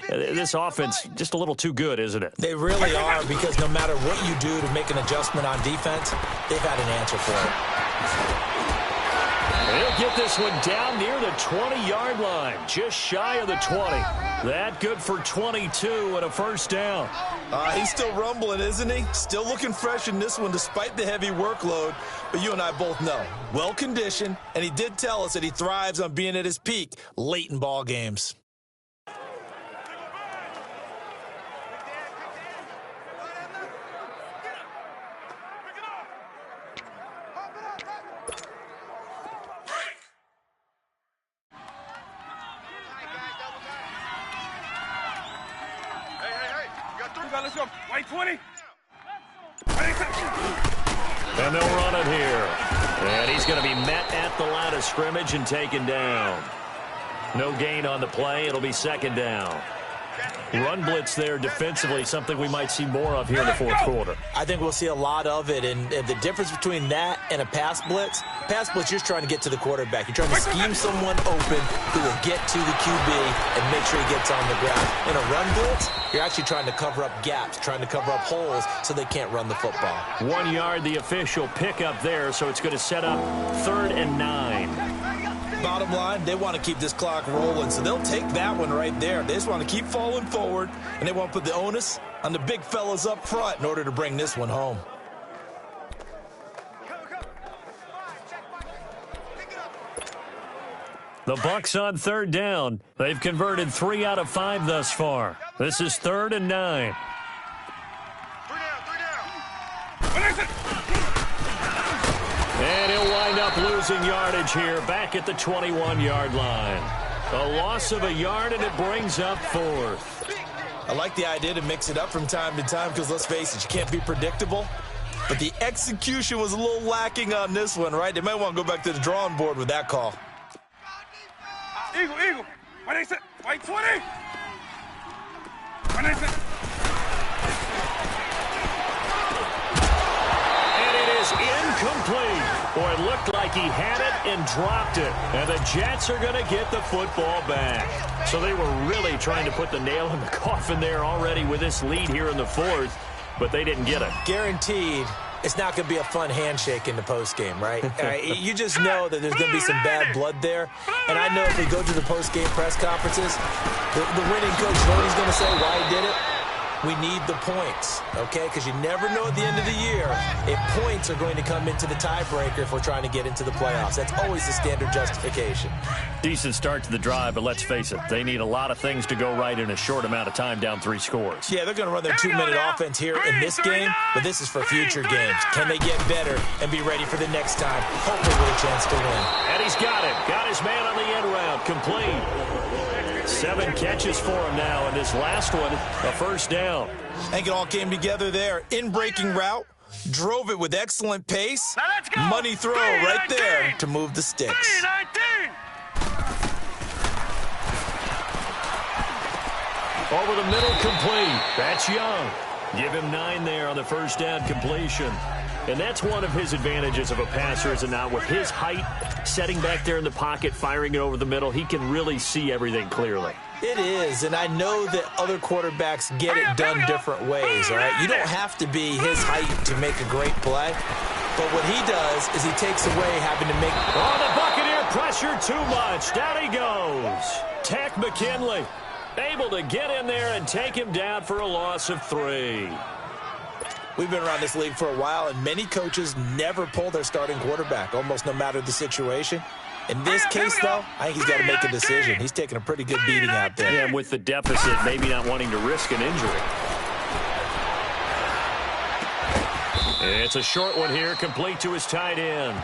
this offense just a little too good, isn't it? They really are, because no matter what you do to make an adjustment on defense, they've had an answer for it. He'll get this one down near the 20-yard line, just shy of the 20. That good for 22 and a first down. He's still rumbling, isn't he? Still looking fresh in this one despite the heavy workload. But you and I both know, well-conditioned, and he did tell us that he thrives on being at his peak late in ball games. Let's go. White 20. And they'll run it here. And he's going to be met at the line of scrimmage and taken down. No gain on the play. It'll be second down. Run blitz there defensively, something we might see more of here in the fourth quarter. I think we'll see a lot of it, and the difference between that and a pass blitz, you're trying to get to the quarterback. You're trying to scheme someone open who will get to the QB and make sure he gets on the ground. In a run blitz, you're actually trying to cover up gaps, trying to cover up holes so they can't run the football. 1 yard, the official pickup there, so it's going to set up 3rd and 9. Bottom line, they want to keep this clock rolling, so they'll take that one right there. They just want to keep falling forward, and they want to put the onus on the big fellas up front in order to bring this one home. The Bucs on 3rd down. They've converted 3 out of 5 thus far. This is 3rd and 9. And he'll wind up losing yardage here back at the 21-yard line. A loss of a yard, and it brings up 4th. I like the idea to mix it up from time to time because, let's face it, you can't be predictable. But the execution was a little lacking on this one, right? They might want to go back to the drawing board with that call. Eagle. When is it? Wait, 20. When is it? And it is incomplete. Boy, it looked like he had it and dropped it. And the Jets are going to get the football back. So they were really trying to put the nail in the coffin there already with this lead here in the fourth, but they didn't get it. Guaranteed. It's not going to be a fun handshake in the postgame, right? You just know that there's going to be some bad blood there. And I know if we go to the postgame press conferences, the winning coach, you know what he's going to say, why he did it? We need the points, okay? Because you never know at the end of the year if points are going to come into the tiebreaker if we're trying to get into the playoffs. That's always the standard justification. Decent start to the drive, but let's face it, they need a lot of things to go right in a short amount of time, down 3 scores. Yeah, they're going to run their 2-minute offense here in this game, but this is for future games. Can they get better and be ready for the next time, hopefully with a chance to win? And he's got it. Got his man on the end round. Complete. 7 catches for him now, and this last one, a first down. I think it all came together there. In-breaking route, drove it with excellent pace. Money throw right there to move the sticks. Over the middle, complete. That's Young. Give him 9 there on the first down completion. And that's one of his advantages of a passer, is it not? With his height, setting back there in the pocket, firing it over the middle, he can really see everything clearly. It is, and I know that other quarterbacks get it done different ways, all right? You don't have to be his height to make a great play, but what he does is he takes away having to make... Oh, the Buccaneer pressure too much. Down he goes. Tech McKinley able to get in there and take him down for a loss of 3. We've been around this league for a while, and many coaches never pull their starting quarterback, almost no matter the situation. In this case, though, I think he's got to make a decision. He's taking a pretty good beating out there. Yeah, and with the deficit, maybe not wanting to risk an injury. It's a short one here, complete to his tight end.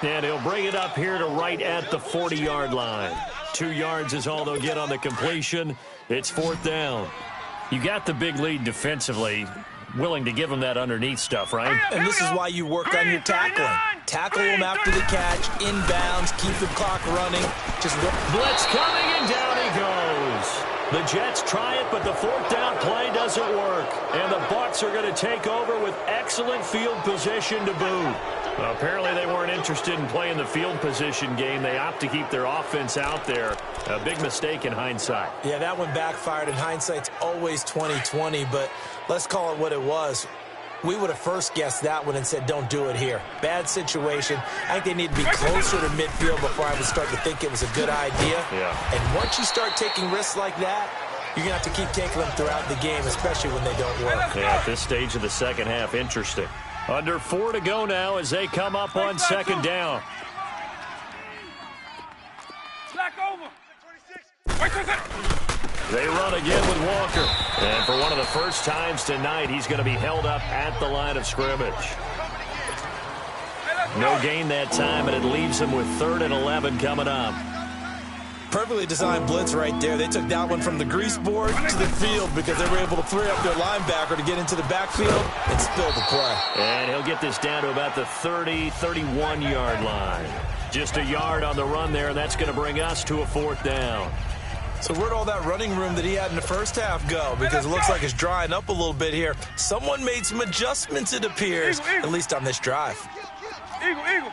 And he'll bring it up here to right at the 40-yard line. 2 yards is all they'll get on the completion. It's 4th down. You got the big lead defensively. Willing to give him that underneath stuff, right? And this is why you work on your tackling. Tackle him after the catch, inbounds, keep the clock running. Just blitz coming, and down he goes. The Jets try it, but the 4th down play doesn't work. And the Bucs are going to take over with excellent field position to boot. Apparently they weren't interested in playing the field position game. They opt to keep their offense out there. A big mistake in hindsight. Yeah, that one backfired. In hindsight's always 20/20, but let's call it what it was. We would have first guessed that one and said, don't do it here. Bad situation. I think they need to be closer to midfield before I would start to think it was a good idea. Yeah. And once you start taking risks like that, you're going to have to keep taking them throughout the game, especially when they don't work. Yeah, at this stage of the second half, interesting. Under 4 to go now as they come up on 2nd down. Slack over. They run again with Walker. And for one of the first times tonight, he's going to be held up at the line of scrimmage. No gain that time, and it leaves him with 3rd and 11 coming up. Perfectly designed blitz right there. They took that one from the grease board to the field because they were able to free up their linebacker to get into the backfield and spill the play. And he'll get this down to about the 30, 31-yard line. Just a yard on the run there, and that's going to bring us to a 4th down. So where'd all that running room that he had in the first half go? Because it looks like it's drying up a little bit here. Someone made some adjustments, it appears, at least on this drive. Eagle.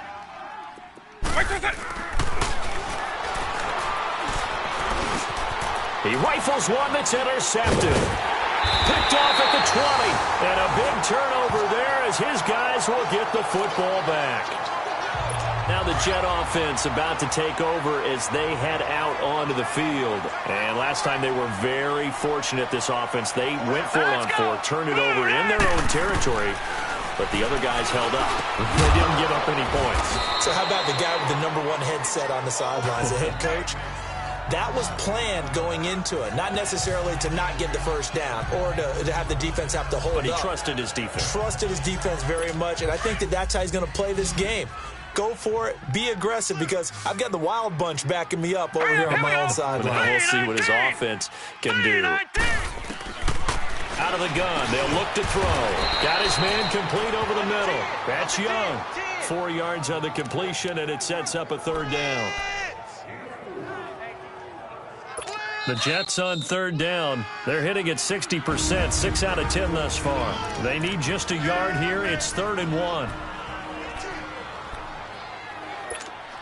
He rifles one that's intercepted. Picked off at the 20. And a big turnover there as his guys will get the football back. Now the Jet offense about to take over as they head out onto the field. And last time they were very fortunate, this offense. They went 4-on-4, turned it over in their own territory. But the other guys held up. They didn't give up any points. So how about the guy with the #1 headset on the sidelines, the head coach? That was planned going into it, not necessarily to not get the first down or to have the defense have to hold up. But he trusted his defense. Trusted his defense very much, and I think that's how he's going to play this game. Go for it. Be aggressive, because I've got the wild bunch backing me up over here on my own sideline. We'll see what his offense can do. Out of the gun, they'll look to throw. Got his man complete over the middle. That's Young. 4 yards on the completion, and it sets up a 3rd down. The Jets on third down. They're hitting at 60%, 6 out of 10 thus far. They need just a yard here. It's 3rd and 1.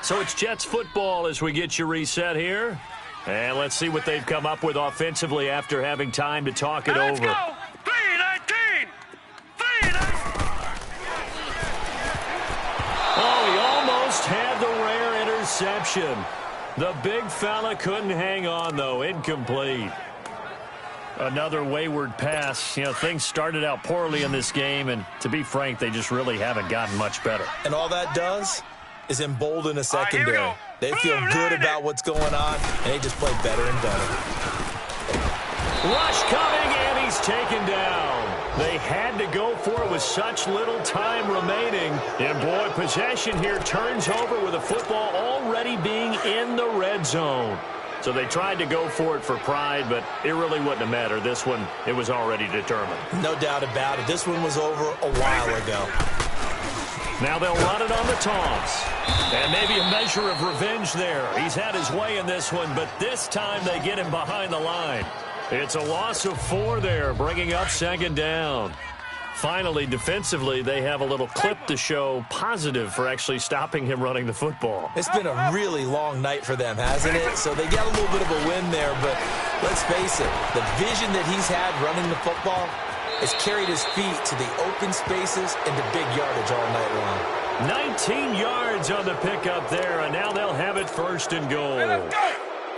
So it's Jets football as we get you reset here. And let's see what they've come up with offensively after having time to talk it over. Let's go! 3-19! 3-19! Oh, he almost had the rare interception. The big fella couldn't hang on, though. Incomplete. Another wayward pass. You know, things started out poorly in this game, and to be frank, they just really haven't gotten much better. And all that does is embolden a secondary. All right, they feel good about what's going on, and they just play better and better. Rush coming, and he's taken down. They had to go for it with such little time remaining. And, boy, possession here turns over with the football already being in the red zone. So they tried to go for it for pride, but it really wouldn't have mattered. This one, it was already determined. No doubt about it. This one was over a while ago. Now they'll run it on the taunts. And maybe a measure of revenge there. He's had his way in this one, but this time they get him behind the line. It's a loss of 4 there, bringing up 2nd down. Finally, defensively, they have a little clip to show positive for actually stopping him running the football. It's been a really long night for them, hasn't it? So they got a little bit of a win there, but let's face it, the vision that he's had running the football has carried his feet to the open spaces and to big yardage all night long. 19 yards on the pickup there, and now they'll have it 1st and goal.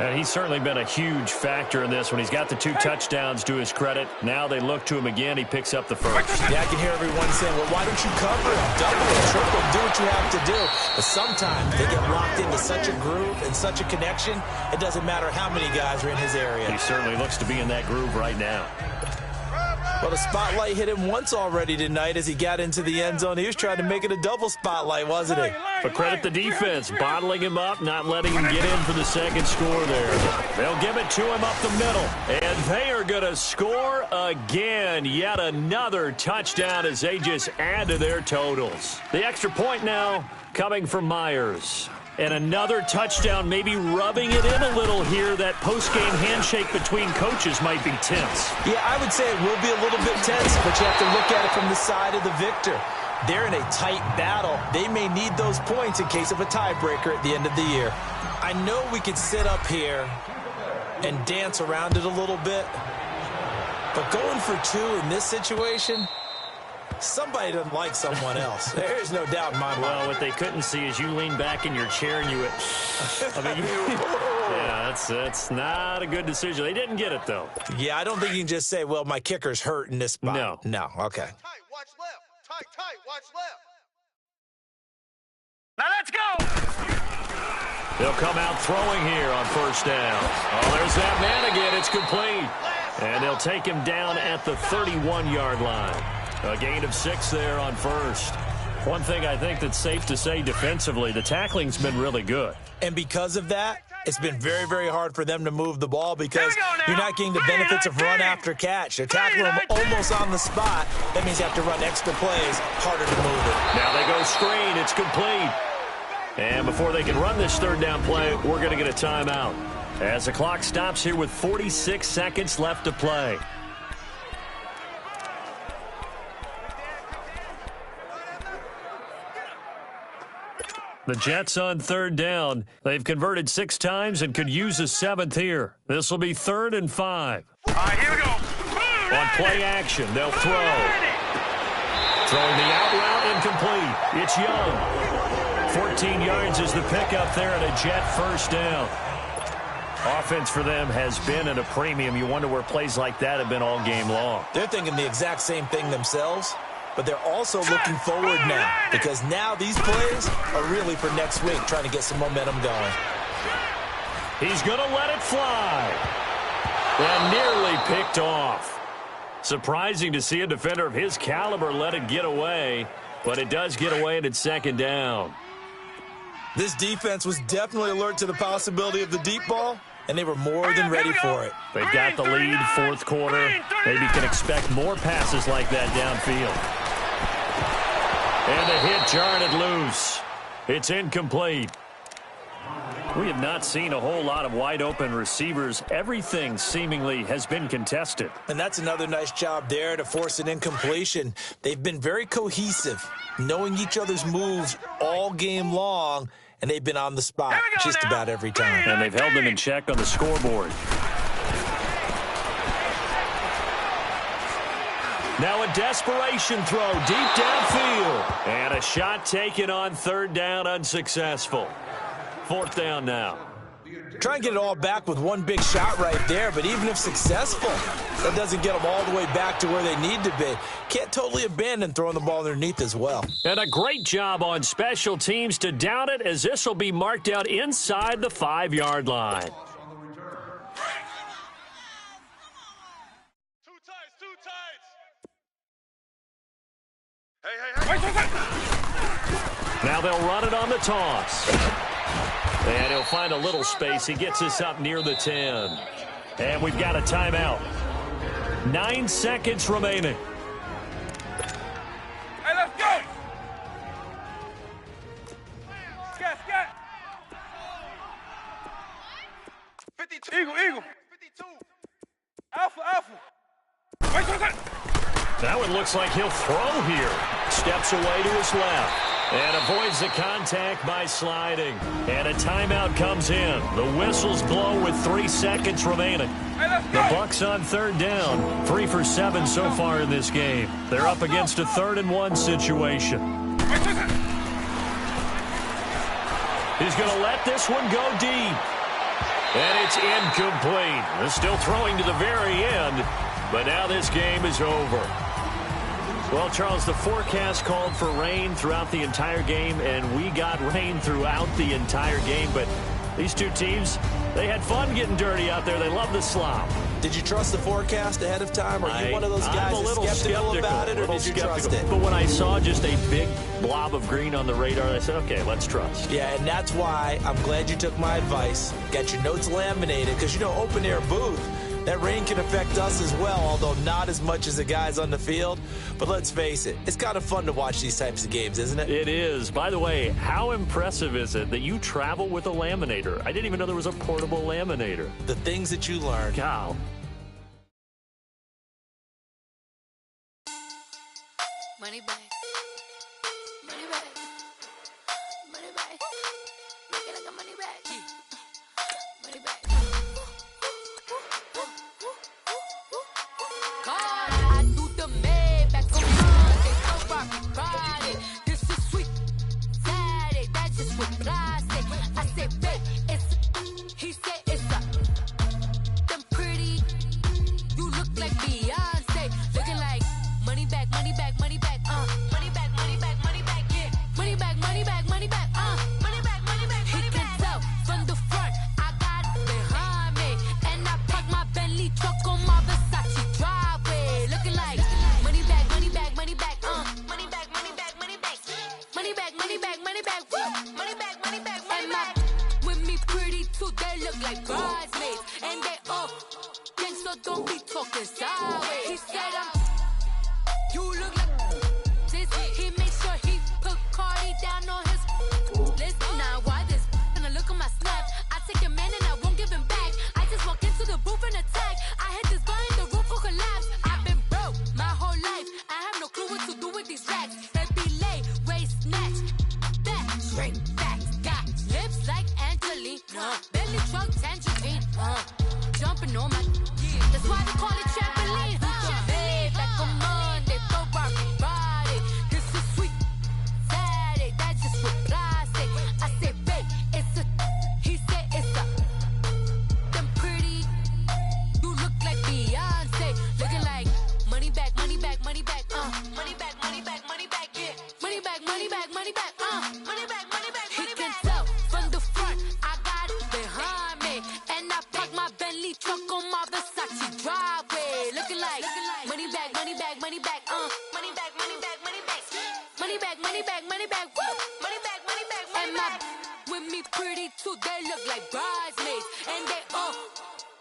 And he's certainly been a huge factor in this one. He's got the 2 touchdowns to his credit. Now they look to him again. He picks up the 1st. Yeah, I can hear everyone saying, well, why don't you cover him? Double him, triple him, do what you have to do. But sometimes they get locked into such a groove and such a connection, it doesn't matter how many guys are in his area. He certainly looks to be in that groove right now. Well, the spotlight hit him once already tonight as he got into the end zone. He was trying to make it a double spotlight, wasn't he? But credit the defense, bottling him up, not letting him get in for the 2nd score there. They'll give it to him up the middle. And they are going to score again. Yet another touchdown as they just add to their totals. The extra point now coming from Myers. And another touchdown, maybe rubbing it in a little here. That post-game handshake between coaches might be tense. Yeah, I would say it will be a little bit tense, but you have to look at it from the side of the victor. They're in a tight battle. They may need those points in case of a tiebreaker at the end of the year. I know we could sit up here and dance around it a little bit, but going for 2 in this situation, somebody doesn't like someone else. There's no doubt in my mind. Well, what they couldn't see is you lean back in your chair and you went, yeah, that's not a good decision. They didn't get it, though. Yeah, I don't think you can just say, well, my kicker's hurt in this spot. No, okay. Tight, watch left. Tight, watch left. Now let's go! They'll come out throwing here on 1st down. Oh, there's that man again. It's complete. And they'll take him down at the 31-yard line. A gain of 6 there on 1st. One thing I think that's safe to say defensively, the tackling's been really good. And because of that, it's been very, very hard for them to move the ball because you're not getting the benefits of run after catch. They're tackling them almost on the spot. That means you have to run extra plays, harder to move it. Now they go screen. It's complete. And before they can run this 3rd down play, we're going to get a timeout. As the clock stops here with 46 seconds left to play. The Jets on 3rd down. They've converted 6 times and could use a 7th here. This will be 3rd and 5. All right, here we go. On play action, they'll throw. Throwing the out route incomplete. It's Young. 14 yards is the pickup there and a Jet 1st down. Offense for them has been at a premium. You wonder where plays like that have been all game long. They're thinking the exact same thing themselves. But they're also looking forward now because now these plays are really for next week, trying to get some momentum going. He's going to let it fly. And nearly picked off. Surprising to see a defender of his caliber let it get away, but it does get away and it's 2nd down. This defense was definitely alert to the possibility of the deep ball, and they were more than ready for it. They've got the lead, 4th quarter. Maybe can expect more passes like that downfield. And the hit jarred it loose. It's incomplete. We have not seen a whole lot of wide-open receivers. Everything seemingly has been contested. And that's another nice job there to force an incompletion. They've been very cohesive, knowing each other's moves all game long, and they've been on the spot just about every time. And they've held them in check on the scoreboard. Now a desperation throw deep downfield. And a shot taken on third down, unsuccessful. Fourth down now. Try and get it all back with one big shot right there, but even if successful, that doesn't get them all the way back to where they need to be. Can't totally abandon throwing the ball underneath as well. And a great job on special teams to down it, as this will be marked out inside the 5-yard line. Two tights. Hey. Now they'll run it on the toss. And he'll find a little space. He gets us up near the 10. And we've got a timeout. 9 seconds remaining. Hey, let's go. Scat. 52. Eagle. 52. Alpha. Wait. Now it looks like he'll throw here. Steps away to his left. And avoids the contact by sliding. And a timeout comes in. The whistles blow with 3 seconds remaining. The Bucs on third down. 3 for 7 so far in this game. They're up against a 3rd-and-1 situation. He's going to let this one go deep. And it's incomplete. They're still throwing to the very end. But now this game is over. Well, Charles, the forecast called for rain throughout the entire game, and we got rain throughout the entire game. But these two teams, they had fun getting dirty out there. They love the slop. Did you trust the forecast ahead of time? Are you one of those guys that's skeptical about it, or did you trust it? But when I saw just a big blob of green on the radar, I said, okay, let's trust. Yeah, and that's why I'm glad you took my advice. Got your notes laminated, because, you know, open-air booth, that rain can affect us as well, although not as much as the guys on the field. But let's face it, it's kind of fun to watch these types of games, isn't it? It is. By the way, how impressive is it that you travel with a laminator? I didn't even know there was a portable laminator. The things that you learn. Wow. Money back. Money back. Money back. Make it like a money back. Money back. I do the Maybach on Monday, so rock Friday. This is sweet Saturday, that's just what I say. I say, babe, it's, he said it's a, them pretty, you look like Beyonce, looking like money back, money back, money back, money back, money back, money back, yeah, money back, money back, money back, money back, money back, he can tell from the front, I got it behind me, and I park my Bentley truck on my Versace driveway, looking like money back, money back, money back, money back, money back, money back, money back, money back, money back, money back, money back, money back, with me pretty too, they look like bridesmaids, and they all gang, so don't be talking sideways. He said you look like this. He made sure he put Cardi down on his list. Now why this? Gonna look at my snap. I take a man and I won't give him back. I just walk into the booth and attack. I hit this guy in the roof will collapse. I've been broke my whole life. I have no clue what to do with these racks. They be late, waist snatch, back, straight back. Got lips like Angelina, belly truck tangerine, jumping on my. That's why they call it trampoline. Babe, like a Monday, for rock Friday. This is sweet Saturday, that's just what I say. I say, babe, it's a, he said it's a, them pretty, you look like Beyonce, looking like money back, money back, money back, money back, money back, money back, yeah, money back, money back, money back, money back, money back, money back. He can tell from the front, I got it behind me, and I park my Bentley truck on my Versace driveway, looking like money back, money back, money back, money back, money back, money back, money back, money back, money back, money back, money back, and my with me pretty too, they look like bridesmaids, and they all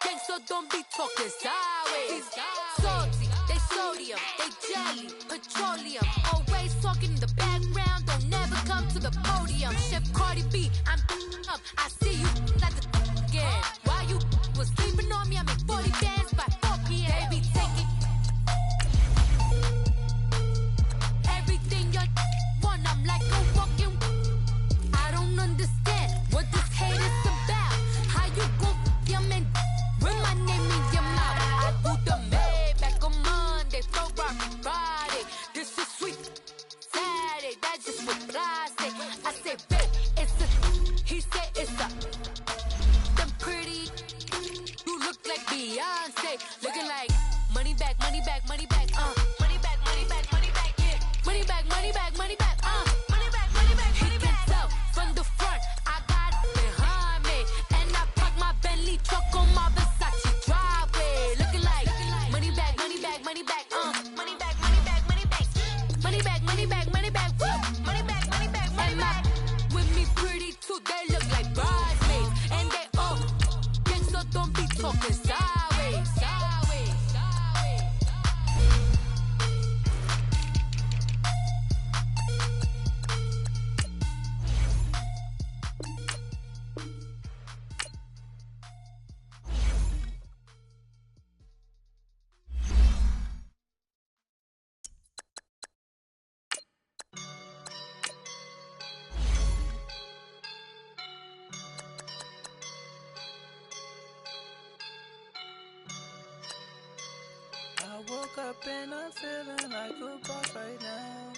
gang, so don't be talking sideways. Salty, they sodium, they jelly, petroleum, always talking in the background, don't never come to the podium. Chef Cardi B, I'm up, I see you. back, money back, money back, money back, money back, money back, yeah. Money back, money back, money back, money back, money back, money back. He can tell from the front, I got it behind me, and I park my Bentley truck on my Versace driveway, looking like money back, money back, money back, money back, money back, money back, money back, money back, money back, money back, money back, money back. With me pretty too, they look like bridesmaids, and they all gang, so don't be talking sideways, sideways, sideways. I woke up and I'm feeling like a boss right now.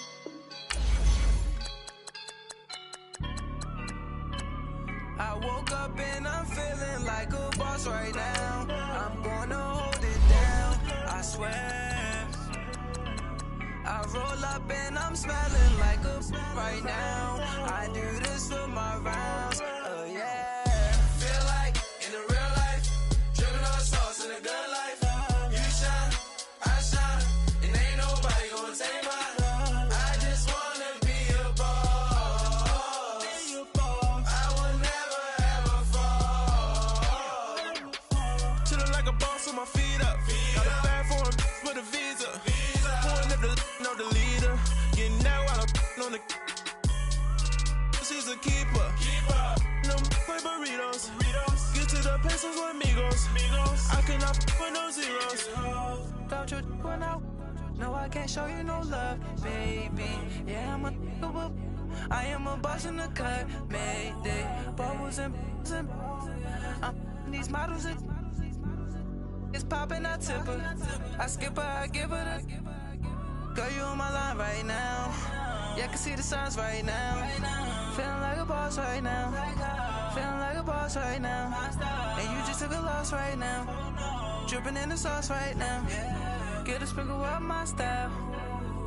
I woke up and I'm feeling like a boss right now. I'm gonna hold it down, I swear. I roll up and I'm smelling like a right now. I do this for my rounds, oh yeah. Feel like in the real life, dripping on sauce in the good life. You shine, I shine, and ain't nobody gonna take mine. I just wanna be a boss. I will never ever fall. Chillin' like a boss with my feet up. Got a bag for him with a visa. Pulling up the know the leader. Getting that while I'm on the. She's a keeper. No play burritos. Get to the pesos with amigos. I cannot with no zeros. Doubt you when out. No, I can't show you no love, baby. Yeah, I am a boss in the cut. Mayday. Bubbles and these models are. It's poppin', I tip her. I skip her, I give her the. Girl, you on my line right now. Yeah, I can see the signs right now. Feeling like a boss right now. Feeling like a boss right now. And you just took a loss right now. Dripping in the sauce right now. Get a sprinkle up my style.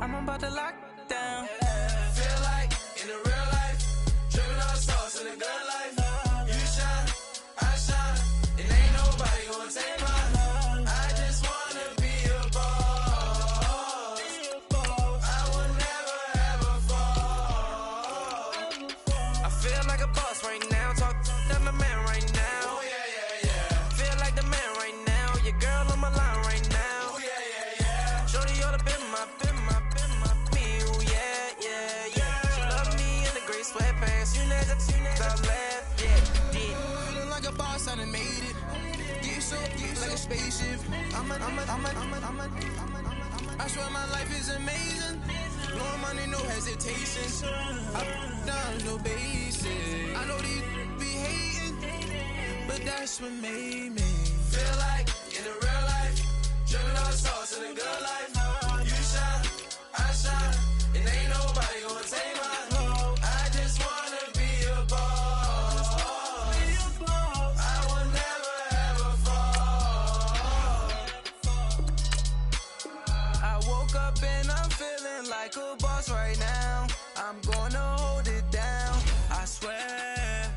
I'm about to lock down. Feel like in the real life, dripping on sauce in the good life. You shine, I shine, and ain't nobody gonna take mine. I just wanna be a boss. I will never ever fall. I feel like a boss right now. Talk to my man right now. Oh yeah, yeah, yeah. Feel like the man right now. Your girl on my line right now. Oh yeah, yeah, yeah. Shorty oughta been my me. Oh yeah, yeah, yeah. She love me in the gray sweatpants. You never left, yeah. Feeling like a boss, I done made it. Get so like a spaceship. I swear my life is amazing. Blowing money, no hesitation. I down no basic. I know these be hating, but that's what made me feel like in the real life, dripping on sauce in the good life. You shine, I shine, and ain't nobody gonna take mine. I just wanna be a boss. I will never ever fall. I woke up and I'm feeling like a boss right now. I'm gonna hold it down, I swear.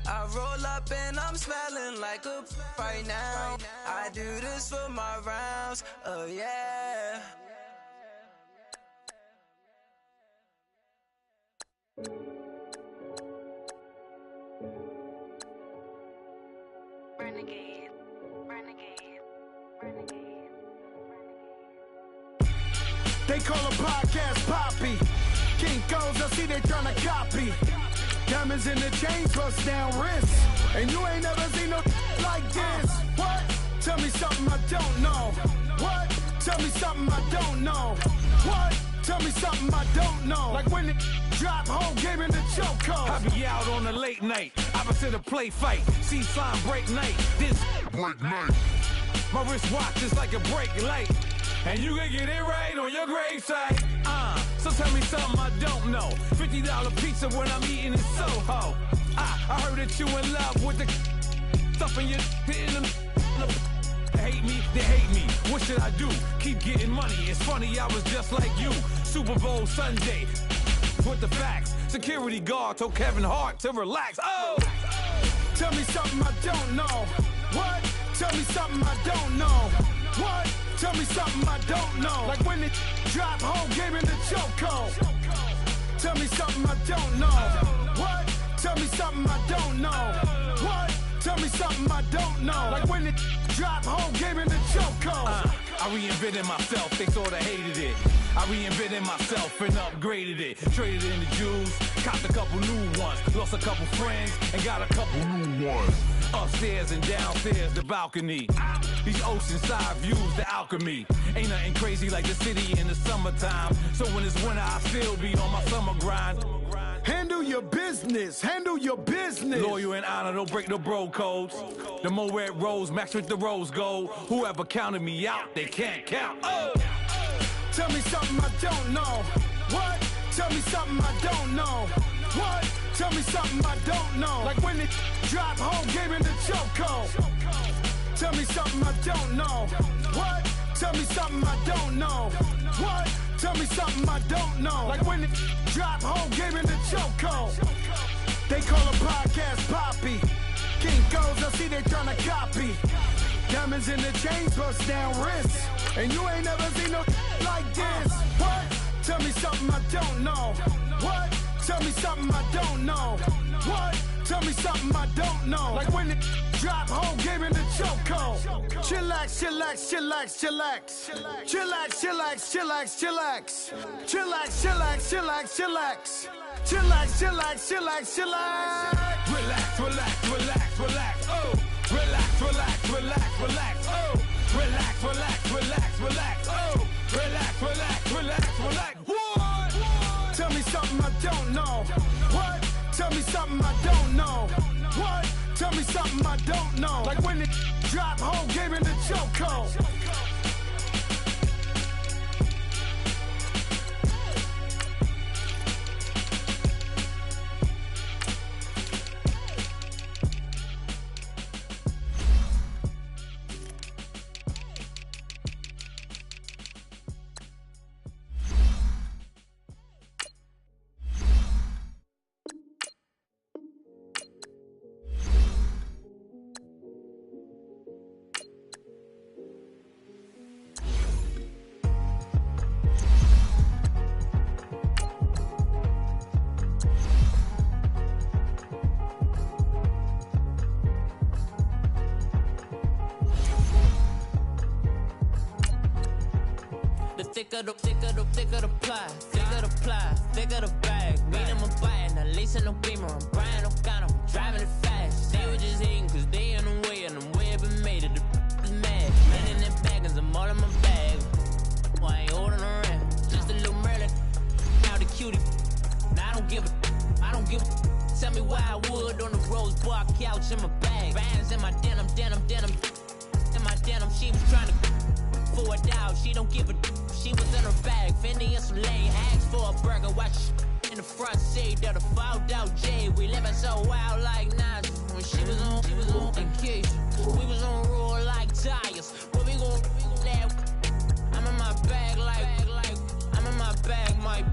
I roll up and I'm smelling like a right now. I do this for my rounds, oh yeah. Renegade, renegade, renegade. They call a podcast Poppy. Kinkos, I see they tryna copy. Diamonds in the chains, bust down wrists. And you ain't never seen no like this. What? Tell me something I don't know. What? Tell me something I don't know. What? Tell me something I don't know. Like when the drop whole game in the chokehold. I be out on a late night, opposite a play fight. See sign break night, this break night. My wristwatch is like a break light. And you can get it right on your gravesite. So tell me something I don't know. $50 pizza when I'm eating in Soho. I heard that you in love with the stuff in your in the hate me, they hate me. What should I do? Keep getting money. It's funny, I was just like you. Super Bowl Sunday. With the facts. Security guard told Kevin Hart to relax. Oh! Tell me something I don't know. What? Tell me something I don't know. What? Tell me something I don't know. Like when it drop whole game in the chokehold. Tell me something I don't know. What? Tell me something I don't know. What? Tell me something I don't know. Like when it drop whole game in the chokehold. I reinvented myself, they sorta hated it. I reinvented myself and upgraded it. Traded in the Jews, copped a couple new ones. Lost a couple friends and got a couple new ones. Upstairs and downstairs, the balcony. These oceanside views, the alchemy. Ain't nothing crazy like the city in the summertime. So when it's winter, I still be on my summer grind. Handle your business, handle your business. Loyal and honor, don't break no bro codes. The more red rose, match with the rose gold. Whoever counted me out, they can't count. Oh! Tell me something I don't know. What? Tell me something I don't know. What? Tell me something I don't know. Like when it drop whole game in the chokehold. Tell me something I don't know. What? Tell me something I don't know. What? Tell me something I don't know. Like when it drop whole game in the chokehold. They call a podcast Poppy. Kinkos, I see they tryna copy. Diamonds in the chains, bust down wrists. And you ain't never seen no like this. What? Tell me something I don't know. What? Tell me something I don't know. What? Tell me something I don't know. Like when it drop whole game in the chokehold. Chillax, chillax, chillax, chillax. Chillax, chillax, chillax, chillax. Chillax, chillax, chillax, chillax. Chillax, chillax, chillax, chillax. Relax, relax, relax, relax. Oh! Relax, relax, relax, relax. Oh! Relax, relax, relax, relax. Oh! Relax, relax, relax, relax. What? Tell me something I don't know. What? Tell me something I don't know. What? Tell me something I don't know. Like when it drop whole game in the chokehold. Thicker the ply, thicker the bag. Meet him a bite, not leasing no beamer. I'm Brian O'Connor, driving it fast. They were just hating cause they in the way, and the way I've been made it, the is mad. Man in them baggins, I'm all in my bag. Well, I ain't holding around, just a little Merlin. Now the cutie, now I don't give a. Tell me why I would on the rose bar couch in my bag. Bands in my denim. In my denim, she was trying to for it out, she don't give a. She was in her bag, Fendi and some lane hacks for a burger. Watch in the front seat of the fouled out J. We living so wild like Nas. When she was on vacation, we was on roll like tires. Where we gon' laugh? I'm in my bag like I'm in my bag, Mike.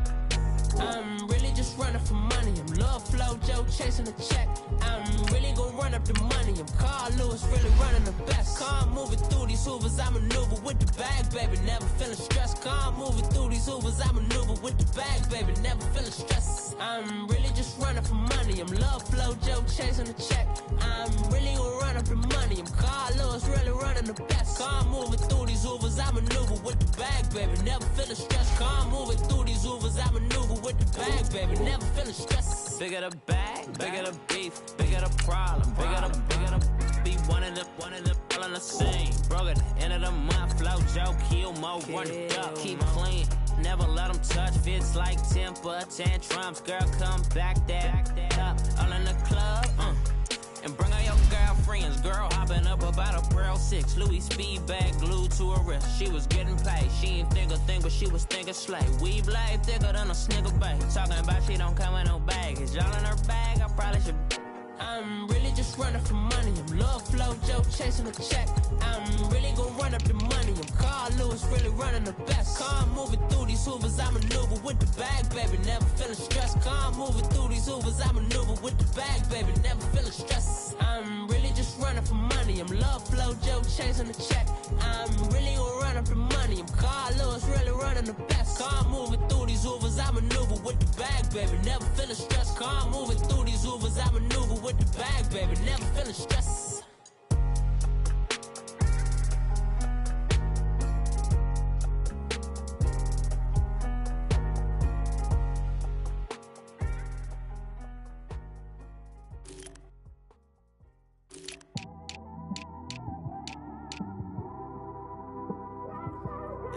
I'm really just running for money. I'm Love Flow Joe chasing the check. I'm really gon' run up the money. I'm Carl Lewis, really running the best. Car moving through these Hoovers, I maneuver with the bag, baby. Never feeling stressed. Car moving through these Hoovers, I maneuver with the bag, baby. Never feeling stressed. I'm really just running for money. I'm Love Flow Joe chasing the check. I'm really gon' run up the money. I'm Carl Lewis, really running the best. Car moving through these Hoovers, I maneuver with the bag, baby. Never feeling stressed. Car moving through these Hoovers, I maneuver with the bag, baby. Never feeling stressed. Bigger the bag, bigger the beef, bigger the problem, bigger the be one of the all in the same. Broke at the end of the month, flow Joe, kill mo, run it up, keep clean. Never let them touch, fits like temper tantrums. Girl, come back that up, all in the club, and bring all your girlfriends. Girl hopping up about a Pearl 6 Louis speed bag glued to her wrist. She was getting paid, she ain't think a thing, but she was thinking slay. We blade thicker than a snicker bag. Talking about she don't come with no baggage. All in her bag, I probably should. I'm really really just running for money. I'm love flow, Joe chasing a check. I'm really gonna run up the money. I'm Carl Lewis, really running the best. Car moving through these Hoovers, I maneuver with the bag, baby. Never feeling stressed. Car moving through these Hoovers, I maneuver with the bag, baby. Never feeling stressed. I'm really just running for money. I'm love flow, Joe chasing the check. I'm really gonna run up the money. I'm Carl Lewis, really running the best. Car moving through these Hoovers, I maneuver with the bag, baby. Never feeling stressed. Car moving through these Hoovers, I maneuver with the bag, baby. Never feeling stressed.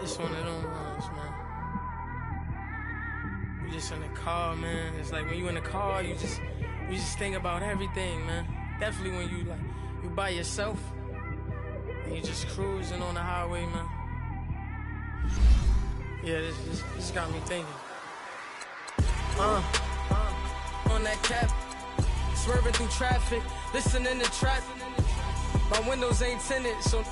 It's one of them ones, man. You just in the car, man. It's like when you in the car, you just think about everything, man. Definitely when you by yourself and you just cruising on the highway, man. Yeah, this got me thinking. On that cap, swerving through traffic, listening to trap. My windows ain't tinted, so